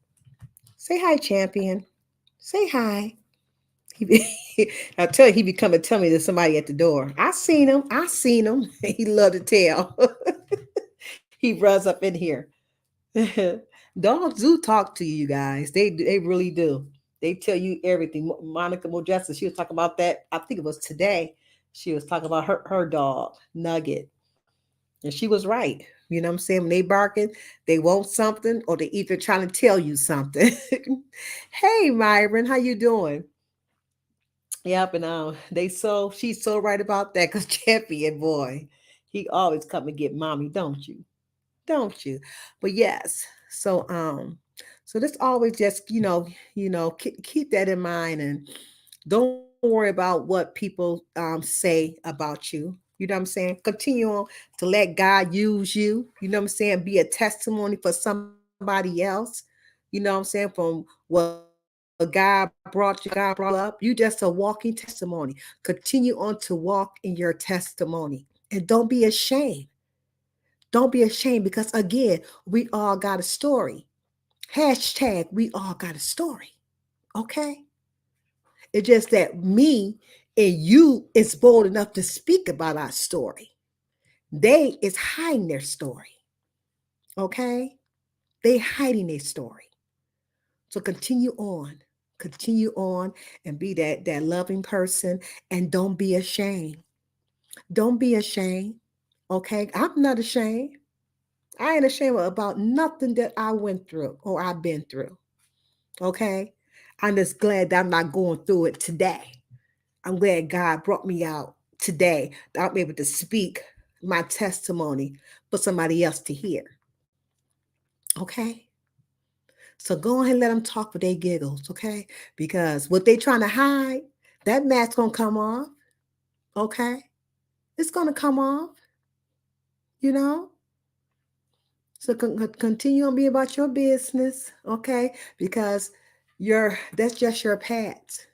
Say hi, champion. Say hi. He, I tell you, he be coming tell me there's somebody at the door. I seen him. I seen him. He love to tell. He runs up in here. Dogs do talk to you guys. They really do. They tell you everything. Monica Modesta, she was talking about that. I think it was today. She was talking about her dog Nugget, and she was right. You know what I'm saying? When they barking, they want something, or they either trying to tell you something. Hey, Myron, how you doing? Yep, and she's so right about that because Champion boy, he always come and get mommy, don't you? Don't you? But yes, so this always just keep that in mind and don't worry about what people say about you. You know what I'm saying? Continue on to let God use you. You know what I'm saying? Be a testimony for somebody else. You know what I'm saying? From what God brought you, God brought you up. You just a walking testimony. Continue on to walk in your testimony. And don't be ashamed. Don't be ashamed because again, we all got a story. Hashtag we all got a story. Okay? It's just that me and you is bold enough to speak about our story. They is hiding their story. Okay? They hiding their story. So continue on. Continue on and be that loving person, and don't be ashamed. Don't be ashamed. Okay? I'm not ashamed. I ain't ashamed about nothing that I went through or I've been through. Okay? I'm just glad that I'm not going through it today. I'm glad God brought me out today, that I'm able to speak my testimony for somebody else to hear. Okay? So go ahead and let them talk with their giggles, okay? Because what they trying to hide, that mask gonna come off, okay? It's gonna come off, you know? So continue on being about your business, okay? Because that's just your past.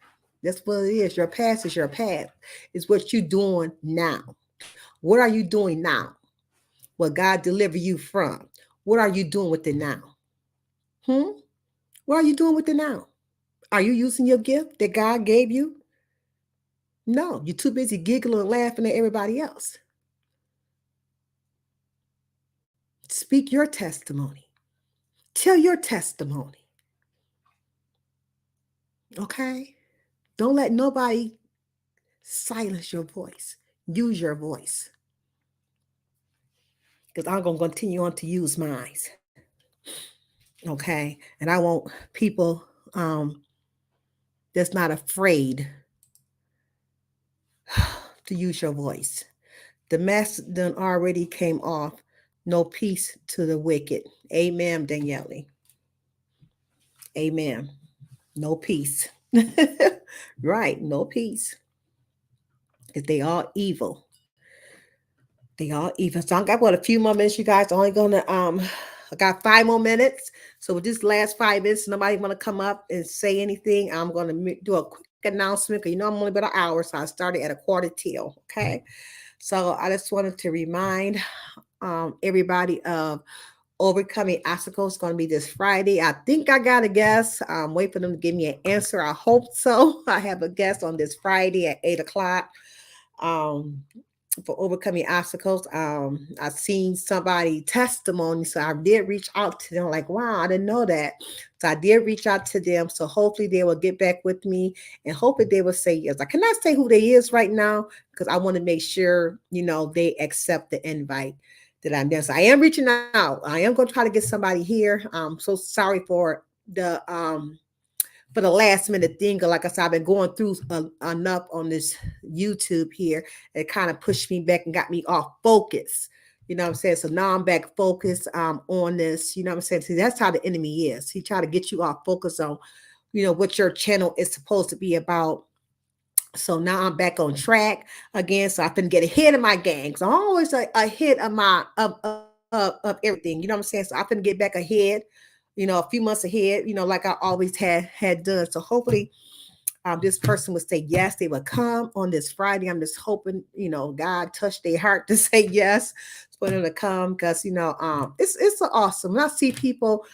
That's what it is. Your past is your past. It's what you're doing now. What are you doing now? What God delivered you from? What are you doing with it now? Hmm? What are you doing with it now? Are you using your gift that God gave you? No, you're too busy giggling and laughing at everybody else. Speak your testimony. Tell your testimony. Okay? Don't let nobody silence your voice. Use your voice. Because I'm going to continue on to use mine. Okay? And I want people that's not afraid to use your voice. The mask done already came off. No peace to the wicked. Amen, Daniele. Amen. No peace. Right, no peace. Because they are evil. They are even. So I got what, a few more minutes, you guys. Only gonna I got 5 more minutes. So with this last 5 minutes, nobody wanna come up and say anything. I'm gonna do a quick announcement because I'm only about an hour, so I started at a quarter till. Okay. So I just wanted to remind everybody of overcoming obstacles. Going to be this Friday. I think I got a guest. I'm waiting for them to give me an answer. I hope so. I have a guest on this Friday at 8 o'clock. Um, for overcoming obstacles. I've seen somebody testimony, so I did reach out to them. Like, wow, I didn't know that. So I did reach out to them. So hopefully they will get back with me, and hopefully they will say yes. I cannot say who they is right now because I want to make sure they accept the invite that I'm there. So I am reaching out. I am going to try to get somebody here. I'm so sorry for the last minute thing. Like I said, I've been going through enough on this YouTube here. It kind of pushed me back and got me off focus. You know what I'm saying? So now I'm back focused on this. You know what I'm saying? See, that's how the enemy is. He try to get you off focus on, what your channel is supposed to be about. So now I'm back on track again. So I can get ahead of my gang. So I'm always ahead of of everything. You know what I'm saying? So I can get back ahead, a few months ahead, like I always had done. So hopefully this person would say yes, they would come on this Friday. I'm just hoping, God touched their heart to say yes for them to come because it's awesome. When I see people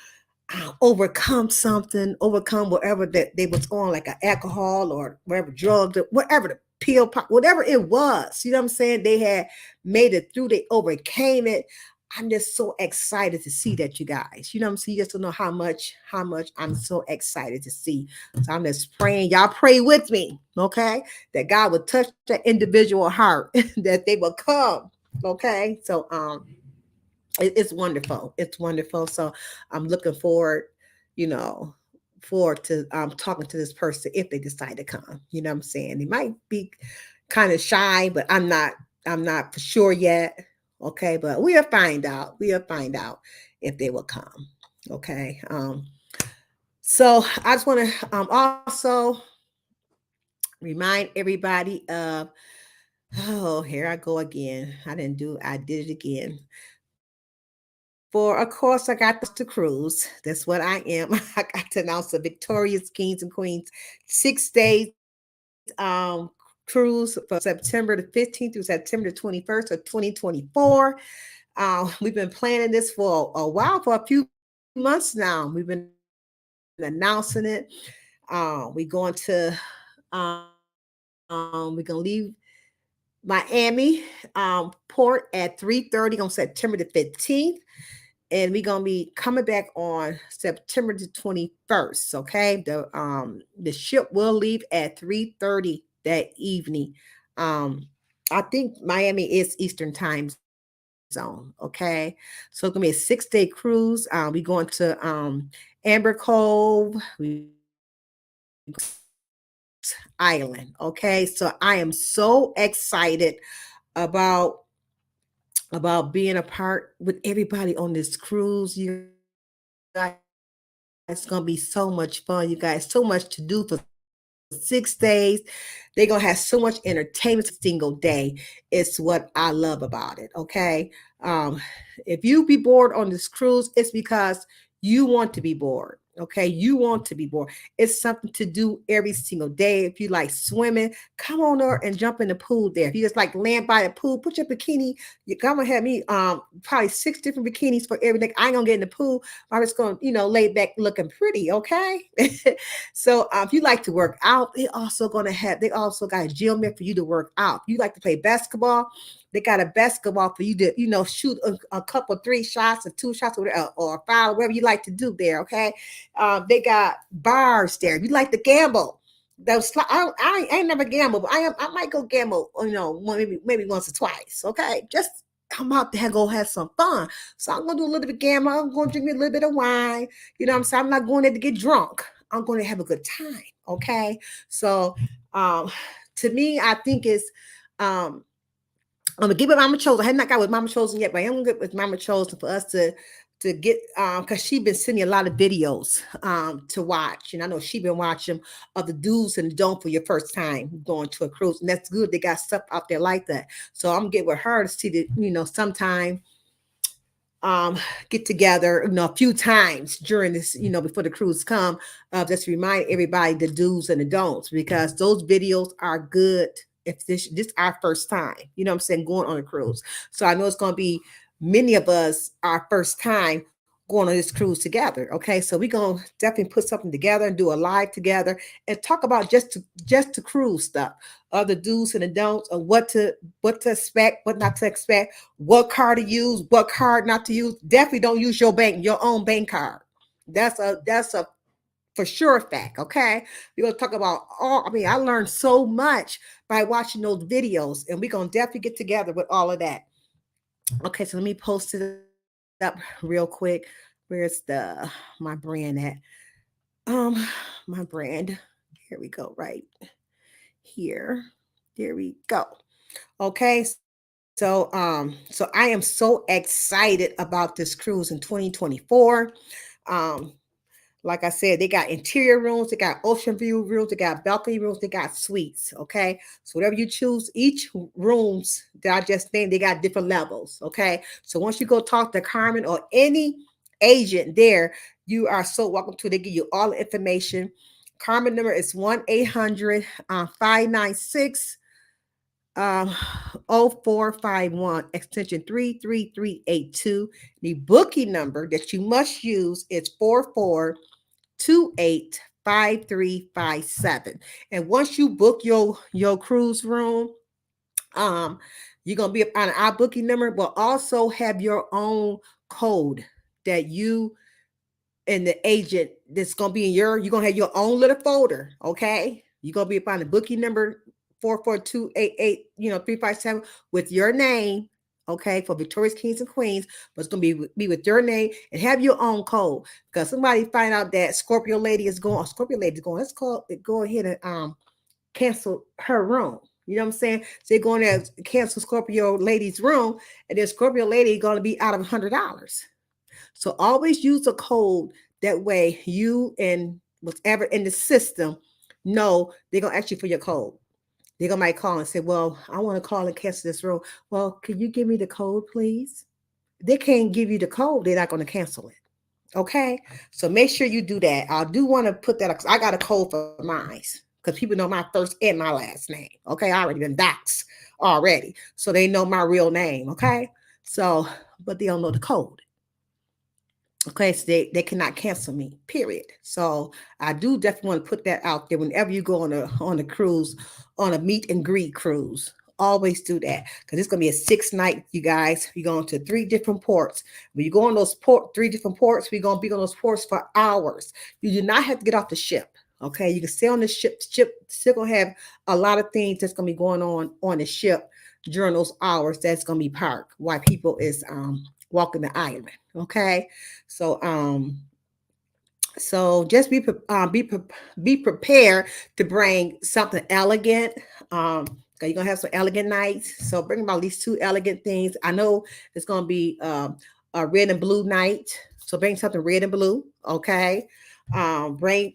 overcome something, overcome whatever that they was on, like an alcohol or whatever drugs, whatever the pill pop, whatever it was. You know what I'm saying? They had made it through. They overcame it. I'm just so excited to see that, you guys. You know what I'm saying? You just don't know how much I'm so excited to see. So I'm just praying. Y'all pray with me, okay? That God would touch that individual heart, that they will come. Okay. So it's wonderful. It's wonderful. So I'm looking forward, you know, forward to talking to this person if they decide to come. You know what I'm saying? They might be kind of shy, but I'm not for sure yet. Okay, but we'll find out. We'll find out if they will come. Okay. So I just want to also remind everybody of, oh, here I go again. I did it again. For of course, I got to cruise. That's what I am. I got to announce the Victorious Kings and Queens 6 days cruise from September the 15th through September the 21st of 2024. We've been planning this for a while, for a few months now. We've been announcing it. We're going to we're gonna leave Miami port at 3:30 on September the 15th. and we're gonna be coming back on September the 21st. Okay, the ship will leave at 3:30 that evening. Um, I think Miami is Eastern time zone. Okay, so it's gonna be a 6-day cruise. We going to Amber Cove. We Island. Okay, so I am so excited about being a part with everybody on this cruise. You guys, it's gonna be so much fun. You guys, so much to do for 6 days. They're gonna have so much entertainment every single day. It's what I love about it. Okay. If you be bored on this cruise, it's because you want to be bored. Okay, you want to be bored. It's something to do every single day. If you like swimming, come on over and jump in the pool there. If you just like land by the pool, put your bikini. You're gonna have me probably 6 different bikinis for every day. I ain't gonna get in the pool. I'm just gonna, lay back looking pretty, okay? So if you like to work out, they also got a gym there for you to work out. If you like to play basketball, they got a basketball for you to, shoot a couple, 3 shots or 2 shots or a foul, whatever you like to do there. Okay. They got bars there. If you like to gamble, those I ain't never gambled, but I might go gamble, maybe once or twice. Okay. Just I'm out there go have some fun. So I'm gonna do a little bit of gambling. I'm gonna drink me a little bit of wine. You know what I'm saying? I'm not going there to get drunk. I'm going to have a good time. Okay. So to me, I think it's um I'm gonna get with Mama Chosen. I have not got with Mama Chosen yet, but I am gonna get with Mama Chosen for us to get because she been sending a lot of videos to watch, and I know she been watching of the do's and don'ts for your first time going to a cruise, and that's good. They got stuff out there like that, so I'm gonna get with her to see that sometime um get together a few times during this before the cruise come, just remind everybody the do's and the don'ts, because those videos are good if this our first time, I'm saying, going on a cruise. So I know it's going to be many of us our first time going on this cruise together. Okay, so we're going to definitely put something together and do a live together and talk about just the cruise stuff, the do's and the don'ts, of what to expect, what not to expect, what card to use, what card not to use. Definitely don't use your own bank card. That's a for sure fact. Okay, we're gonna talk about all. I mean, I learned so much by watching those videos, and we're gonna definitely get together with all of that. Okay, so let me post it up real quick. Where's my brand at? Um, my brand. Here we go. Right here. There we go. Okay, so I am so excited about this cruise in 2024. Um, like I said, they got interior rooms, they got ocean view rooms, they got balcony rooms, they got suites. Okay, so whatever you choose, each rooms that I just named, they got different levels. Okay, so once you go talk to Carmen or any agent there, you are so welcome to. They give you all the information. Carmen number is 1-800 596 um 0451 extension 33382. The booking number that you must use is 44285357. And once you book your cruise room, um you're gonna be on our booking number, but also have your own code that you and the agent that's gonna be in you're gonna have your own little folder. Okay, you're gonna be upon the booking number 44288 357 with your name. Okay, for Victoria's Kings and Queens, but it's gonna be with your name and have your own code, because somebody find out that Scorpio lady is going, let's go ahead and cancel her room. You know what I'm saying? So they're going to cancel Scorpio lady's room, and then Scorpio lady going to be out of $100. So always use a code. That way you and whatever in the system know they're gonna ask you for your code. They're gonna might call and say, well, I want to call and cancel this room. Well, can you give me the code, please? They can't give you the code, they're not gonna cancel it. Okay. So make sure you do that. I do want to put that because I got a code for mine. Because people know my first and my last name. Okay. I already been doxxed already. So they know my real name. Okay. So, but they don't know the code. Okay, so they cannot cancel me, period. So I do definitely want to put that out there whenever you go on a cruise, on a meet and greet cruise. always do that because it's gonna be a 6 night, you guys. We're going to 3 different ports. When you go on those 3 different ports, we're gonna be on those ports for hours. You do not have to get off the ship. Okay, you can stay on the ship. Ship still gonna have a lot of things that's gonna be going on the ship during those hours. That's gonna be parked while people is walking the island. Okay, so just be prepared to bring something elegant. Um, 'Cause you're gonna have some elegant nights. So bring about at least 2 elegant things. I know it's gonna be a red and blue night. So bring something red and blue. Okay. Bring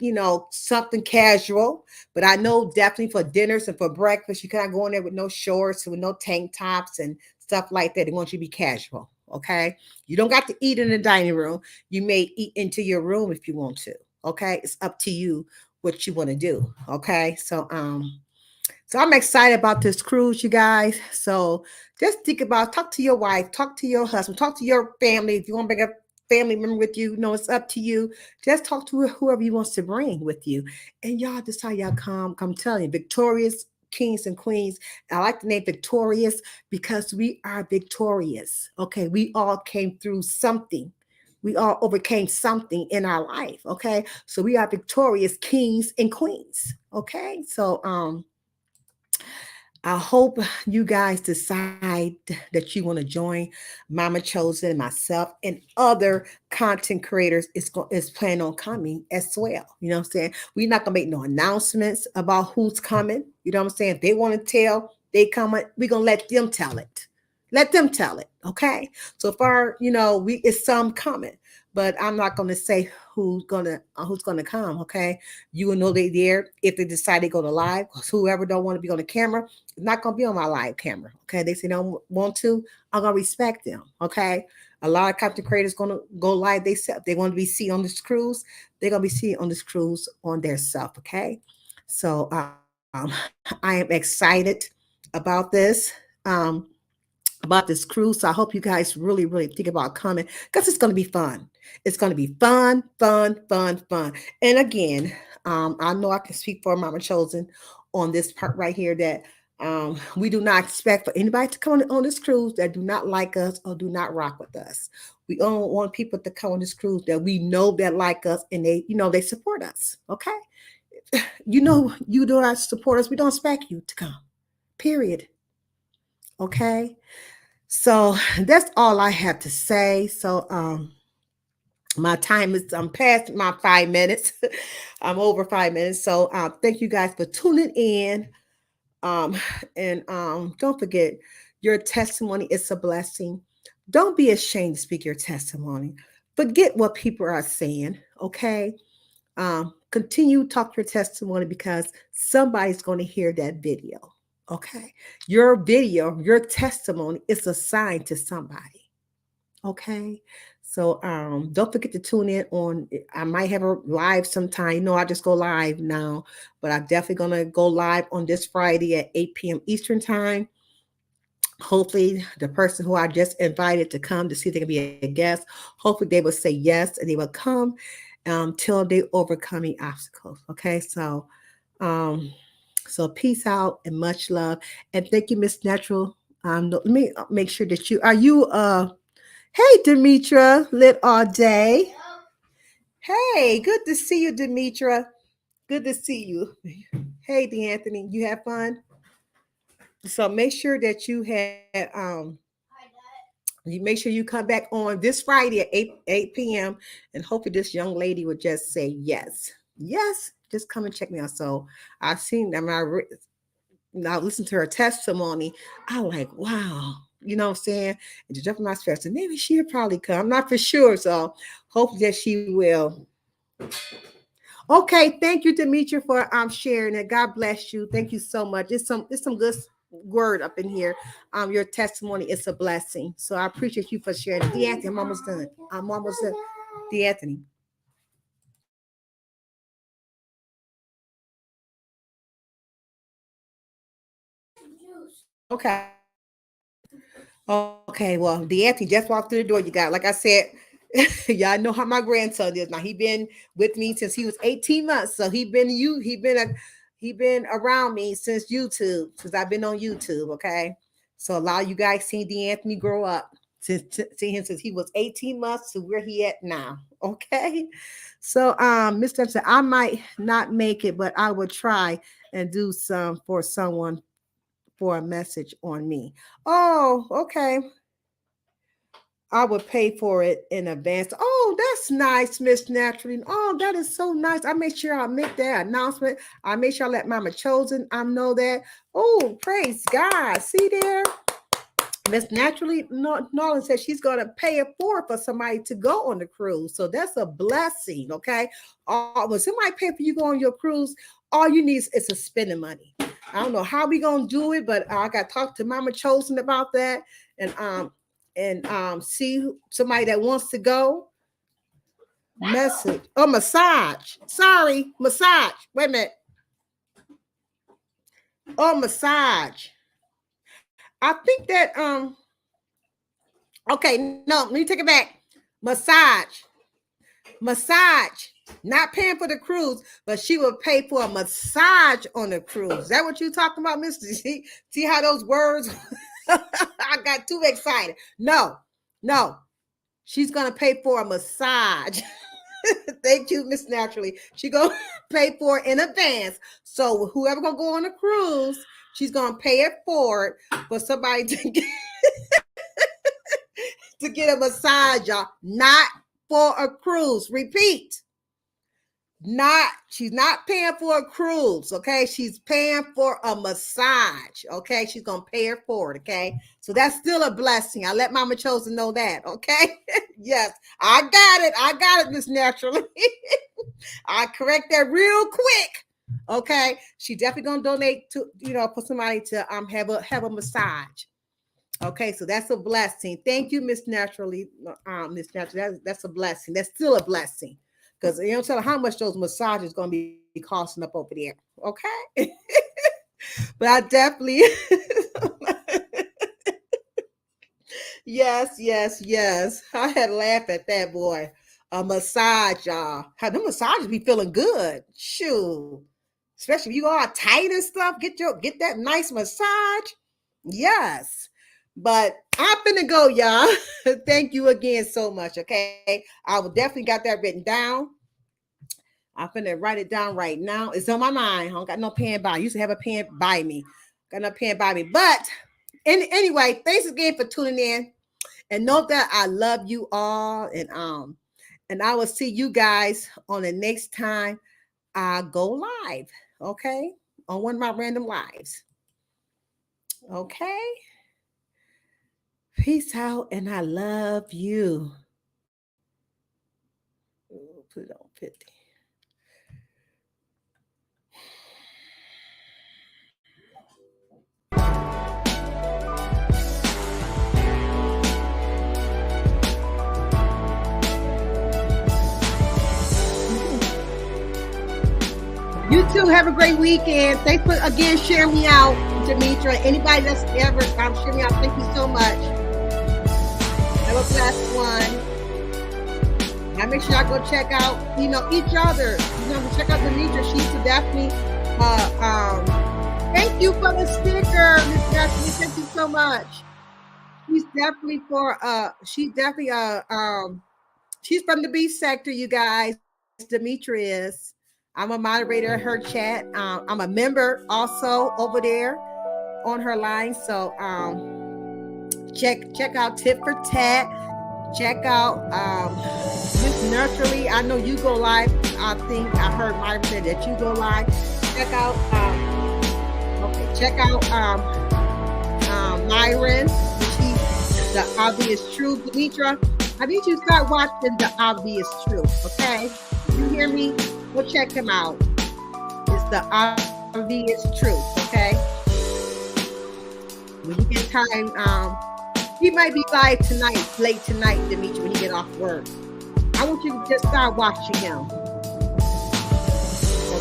something casual, but I know definitely for dinners and for breakfast, you can't go in there with no shorts, with no tank tops and stuff like that. They want you to be casual. Okay. You don't got to eat in the dining room. You may eat into your room if you want to. Okay. It's up to you what you want to do. Okay. So I'm excited about this cruise, you guys. So just think about, talk to your wife, talk to your husband, talk to your family. If you want to bring a family member with you, it's up to you. Just talk to whoever you wants to bring with you. And y'all decide y'all come telling you, victorious kings and queens. I like the name victorious because we are victorious. Okay. We all came through something. We all overcame something in our life. Okay. So we are victorious kings and queens. Okay. So I hope you guys decide that you want to join Mama Chosen, myself, and other content creators is planning on coming as well. You know what I'm saying? We're not gonna make no announcements about who's coming. You know what I'm saying? If they want to tell, they coming. We're gonna let them tell it. Let them tell it. Okay. So far, we it's some coming, but I'm not gonna say who's gonna come. Okay. You will know they there if they decide to go to live. Because whoever don't want to be on the camera not gonna be on my live camera. Okay, they say they don't want to. I'm gonna respect them. Okay, a lot of content creators gonna go live. They want to be seen on this cruise. They're gonna be seen on this cruise on their self. Okay, so I am excited about this. About this cruise. So I hope you guys really, really think about coming because it's going to be fun. It's going to be fun, fun, fun, fun. And again, I know I can speak for Mama Chosen on this part right here that we do not expect for anybody to come on this cruise that do not like us or do not rock with us. We don't want people to come on this cruise that we know that like us and they support us. Okay. You do not support us. We don't expect you to come. Period. Okay. So that's all I have to say. So my time is I'm past my 5 minutes. I'm over 5 minutes. So thank you guys for tuning in. Um and don't forget your testimony is a blessing. Don't be ashamed to speak your testimony. Forget what people are saying. Okay. Continue to talk your testimony because somebody's going to hear that video. Okay. Your video, your testimony is a sign to somebody. Okay. So don't forget to tune in on I might have a live sometime. I just go live now, but I'm definitely gonna go live on this Friday at 8 p.m. Eastern time. Hopefully the person who I just invited to come to see if they can be a guest, hopefully they will say yes and they will come till they overcome the obstacles. Okay. So peace out and much love. And thank you, Miss Natural. Let me make sure that hey Demetra, lit all day. Hey, good to see you, Demetra. Good to see you. Hey, D'Anthony, you have fun? So make sure that you make sure you come back on this Friday at 8 p.m. and hopefully this young lady would just say yes. Yes, just come and check me out. So I've seen them. Now listen to her testimony. I like, wow. You know what I'm saying? And to jump in my spirit, so maybe she'll probably come. I'm not for sure. So hopefully that she will. Okay, thank you, Demetria, for sharing it. God bless you. Thank you so much. It's some good word up in here. Your testimony is a blessing. So I appreciate you for sharing it. D'Anthony, I'm almost done. I'm almost done. D'Anthony. Okay. Okay, well, D'Anthony just walked through the door. You got, like I said, y'all know how my grandson is. Now he been with me since he was 18 months. So he been He been around me since YouTube, since I've been on YouTube. Okay, so a lot of you guys seen D'Anthony grow up see him since he was 18 months to where he at now. Okay, so Mr. said I might not make it, but I would try and do some for someone for a message on me. Oh, okay. I would pay for it in advance. Oh, that's nice, Miss Naturally. Oh, that is so nice. I make sure I make that announcement. I make sure I let Mama Chosen know that. Oh, praise God. See there? Miss Naturally Nolan said she's going to pay it for somebody to go on the cruise. So that's a blessing, okay? When somebody pay for you to go on your cruise, all you need is a spending money. I don't know how we going to do it, but I got to talk to Mama Chosen about that. And see somebody that wants to go. Message. Oh, massage. Sorry, massage. Wait a minute. Oh, massage. I think that okay, no, let me take it back. Massage. Not paying for the cruise, but she will pay for a massage on the cruise. Is that what you talking about, Mr.? See how those words I got too excited. No. She's gonna pay for a massage. Thank you, Miss Naturally. She gonna pay for it in advance. So whoever gonna go on a cruise, she's gonna pay it for somebody to get to get a massage, y'all. Not for a cruise. Repeat. She's not paying for a cruise, okay? She's paying for a massage, okay? She's gonna pay her for it, okay? So that's still a blessing. I let Mama Chosen know that, okay? Yes, I got it, Miss Naturally. I correct that real quick, okay? She definitely gonna donate to, for somebody to have a massage. Okay, so that's a blessing. Thank you, Miss Naturally. Miss Naturally, that's a blessing. That's still a blessing. Because you don't tell her how much those massages going to be costing up over there. Okay. But I definitely. Yes. I had to laugh at that, boy. A massage, y'all. How the massages be feeling good. Shoot. Especially if you all tight and stuff. Get that nice massage. Yes. But I'm finna go, y'all. Thank you again so much, okay? I will definitely got that written down. I'm finna write it down right now. It's on my mind. I don't got no pen by me. I used to have a pen by me. Got no pen by me. But anyway, thanks again for tuning in. And know that I love you all. And I will see you guys on the next time I go live, okay? On one of my random lives. Okay? Peace out, and I love you. Put it on 50. You too. Have a great weekend. Thanks for again sharing me out, Demetra. Anybody that's ever sharing me out, thank you so much. Have a blessed one. Now make sure y'all go check out, each other. Check out Demetra. She's definitely thank you for the sticker, Miss Destiny. Thank you so much. She's definitely she's from the B sector, you guys. Demetra is. I'm a moderator in her chat. I'm a member also over there on her line. So check out Tit for Tat. Check out Miss Naturally. I know you go live. I think I heard Myron say that you go live. Check out Myron. She's the obvious truth. Demetra, I need you to start watching The Obvious Truth. Okay, you hear me? Go check him out. It's The Obvious Truth, okay? When you get time, he might be live tonight, late tonight, Demetra, when you get off work. I want you to just start watching him.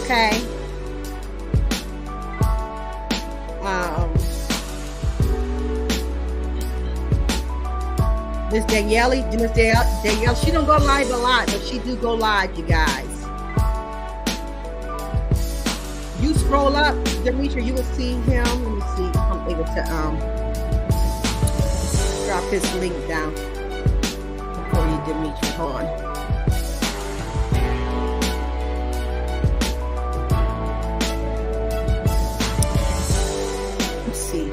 Okay? Miss Danielle, she don't go live a lot, but she do go live, you guys. you scroll up, Demetri, you will see him. Let me see. I'm able to drop his link down for you, Demetri. Hold on. Let's see.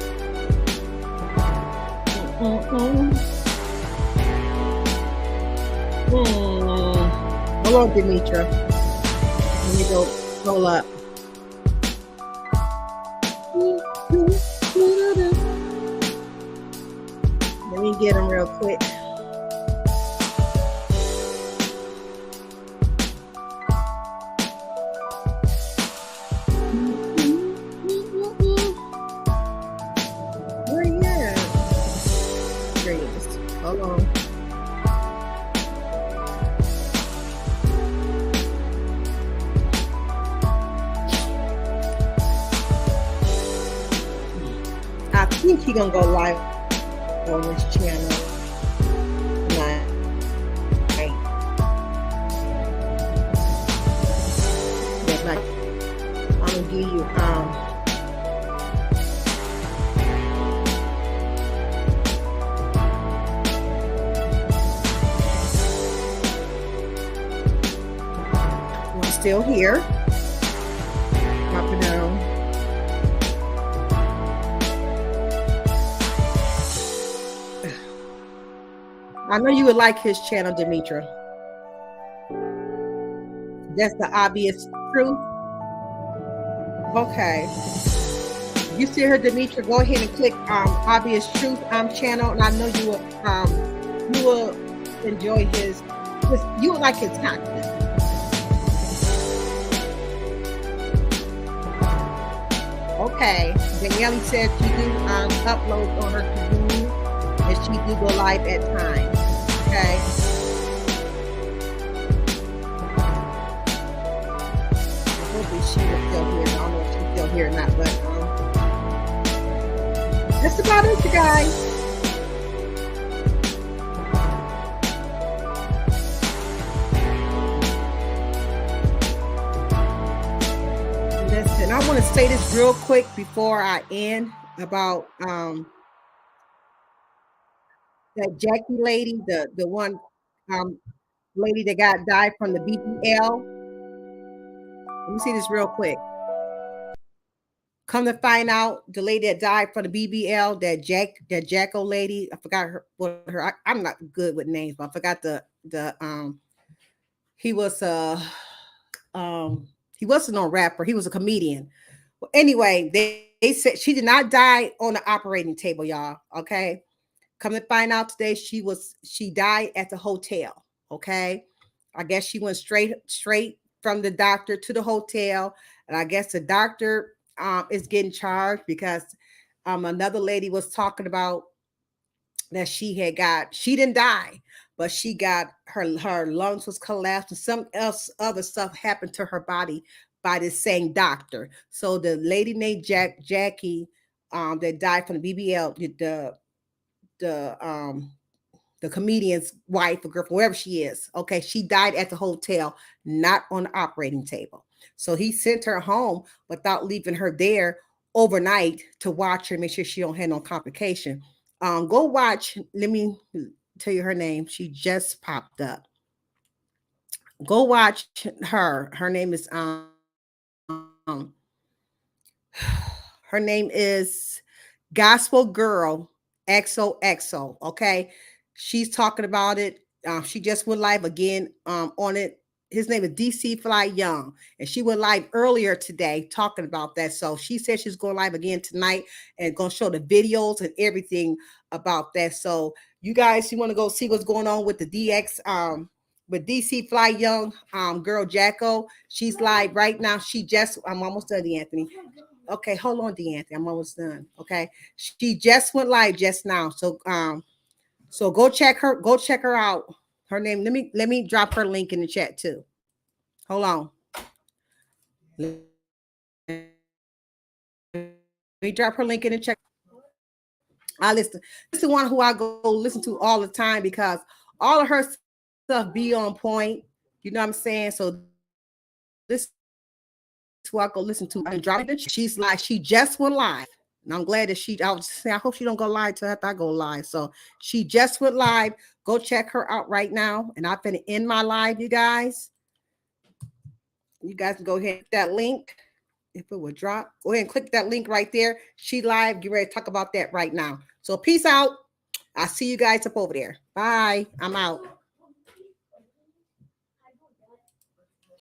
Hold on, Demetri. Let me go scroll up. Let me get him real quick. Where he at? There he is. Hold on. I think he gonna go live on this channel tonight. But like, I'm gonna give you I'm still here. Drop it down. I know you would like his channel, Demetri. That's the obvious truth. Okay. You see her, Demetri, go ahead and click obvious truth channel, and I know you will enjoy his you would like his content. Okay. Danielle said she do upload on her community, and she do go live at times. Okay. Hopefully she was still here. I don't know if she's still here or not, but that's about it, you guys. Listen, I want to say this real quick before I end about that Jackie lady, the one lady that died from the BBL. Let me see this real quick. Come to find out, the lady that died from the BBL, that Jacko lady, I forgot I'm not good with names, but I forgot he was he wasn't a rapper, he was a comedian. Well, anyway, they said she did not die on the operating table, y'all. Okay. Come to find out today, she died at the hotel. Okay. I guess she went straight from the doctor to the hotel. And I guess the doctor is getting charged because another lady was talking about that she didn't die, but she got her lungs was collapsed and some other stuff happened to her body by the same doctor. So the lady named Jackie that died from the BBL, the comedian's wife or girlfriend, wherever she is. Okay, she died at the hotel, not on the operating table. So he sent her home without leaving her there overnight to watch her, make sure she don't have no complication. Go watch. Let me tell you her name. She just popped up. Go watch her. Her name is her name is Gospel Girl XOXO. Okay, she's talking about it. She just went live again on it. His name is DC Fly Young, and she went live earlier today talking about that. So she said she's going live again tonight and going to show the videos and everything about that. So you guys, you want to go see what's going on with the DX with DC Fly Young girl Jacko. She's live right now. I'm almost done, Anthony. Okay, hold on, D'Anthony. I'm almost done. Okay, she just went live just now. So go check her. Go check her out. Her name. Let me drop her link in the chat too. Hold on. Let me drop her link in the chat. I listen. This is the one who I go listen to all the time because all of her stuff be on point. You know what I'm saying? So this who I go listen to. Andromeda, she's live. She just went live. And I'm glad that I hope she don't go live till after I go live. So she just went live. Go check her out right now. And I'm going to end my live, you guys. You guys can go ahead and hit that link. If it would drop, go ahead and click that link right there. She live. Get ready to talk about that right now. So peace out. I'll see you guys up over there. Bye. I'm out.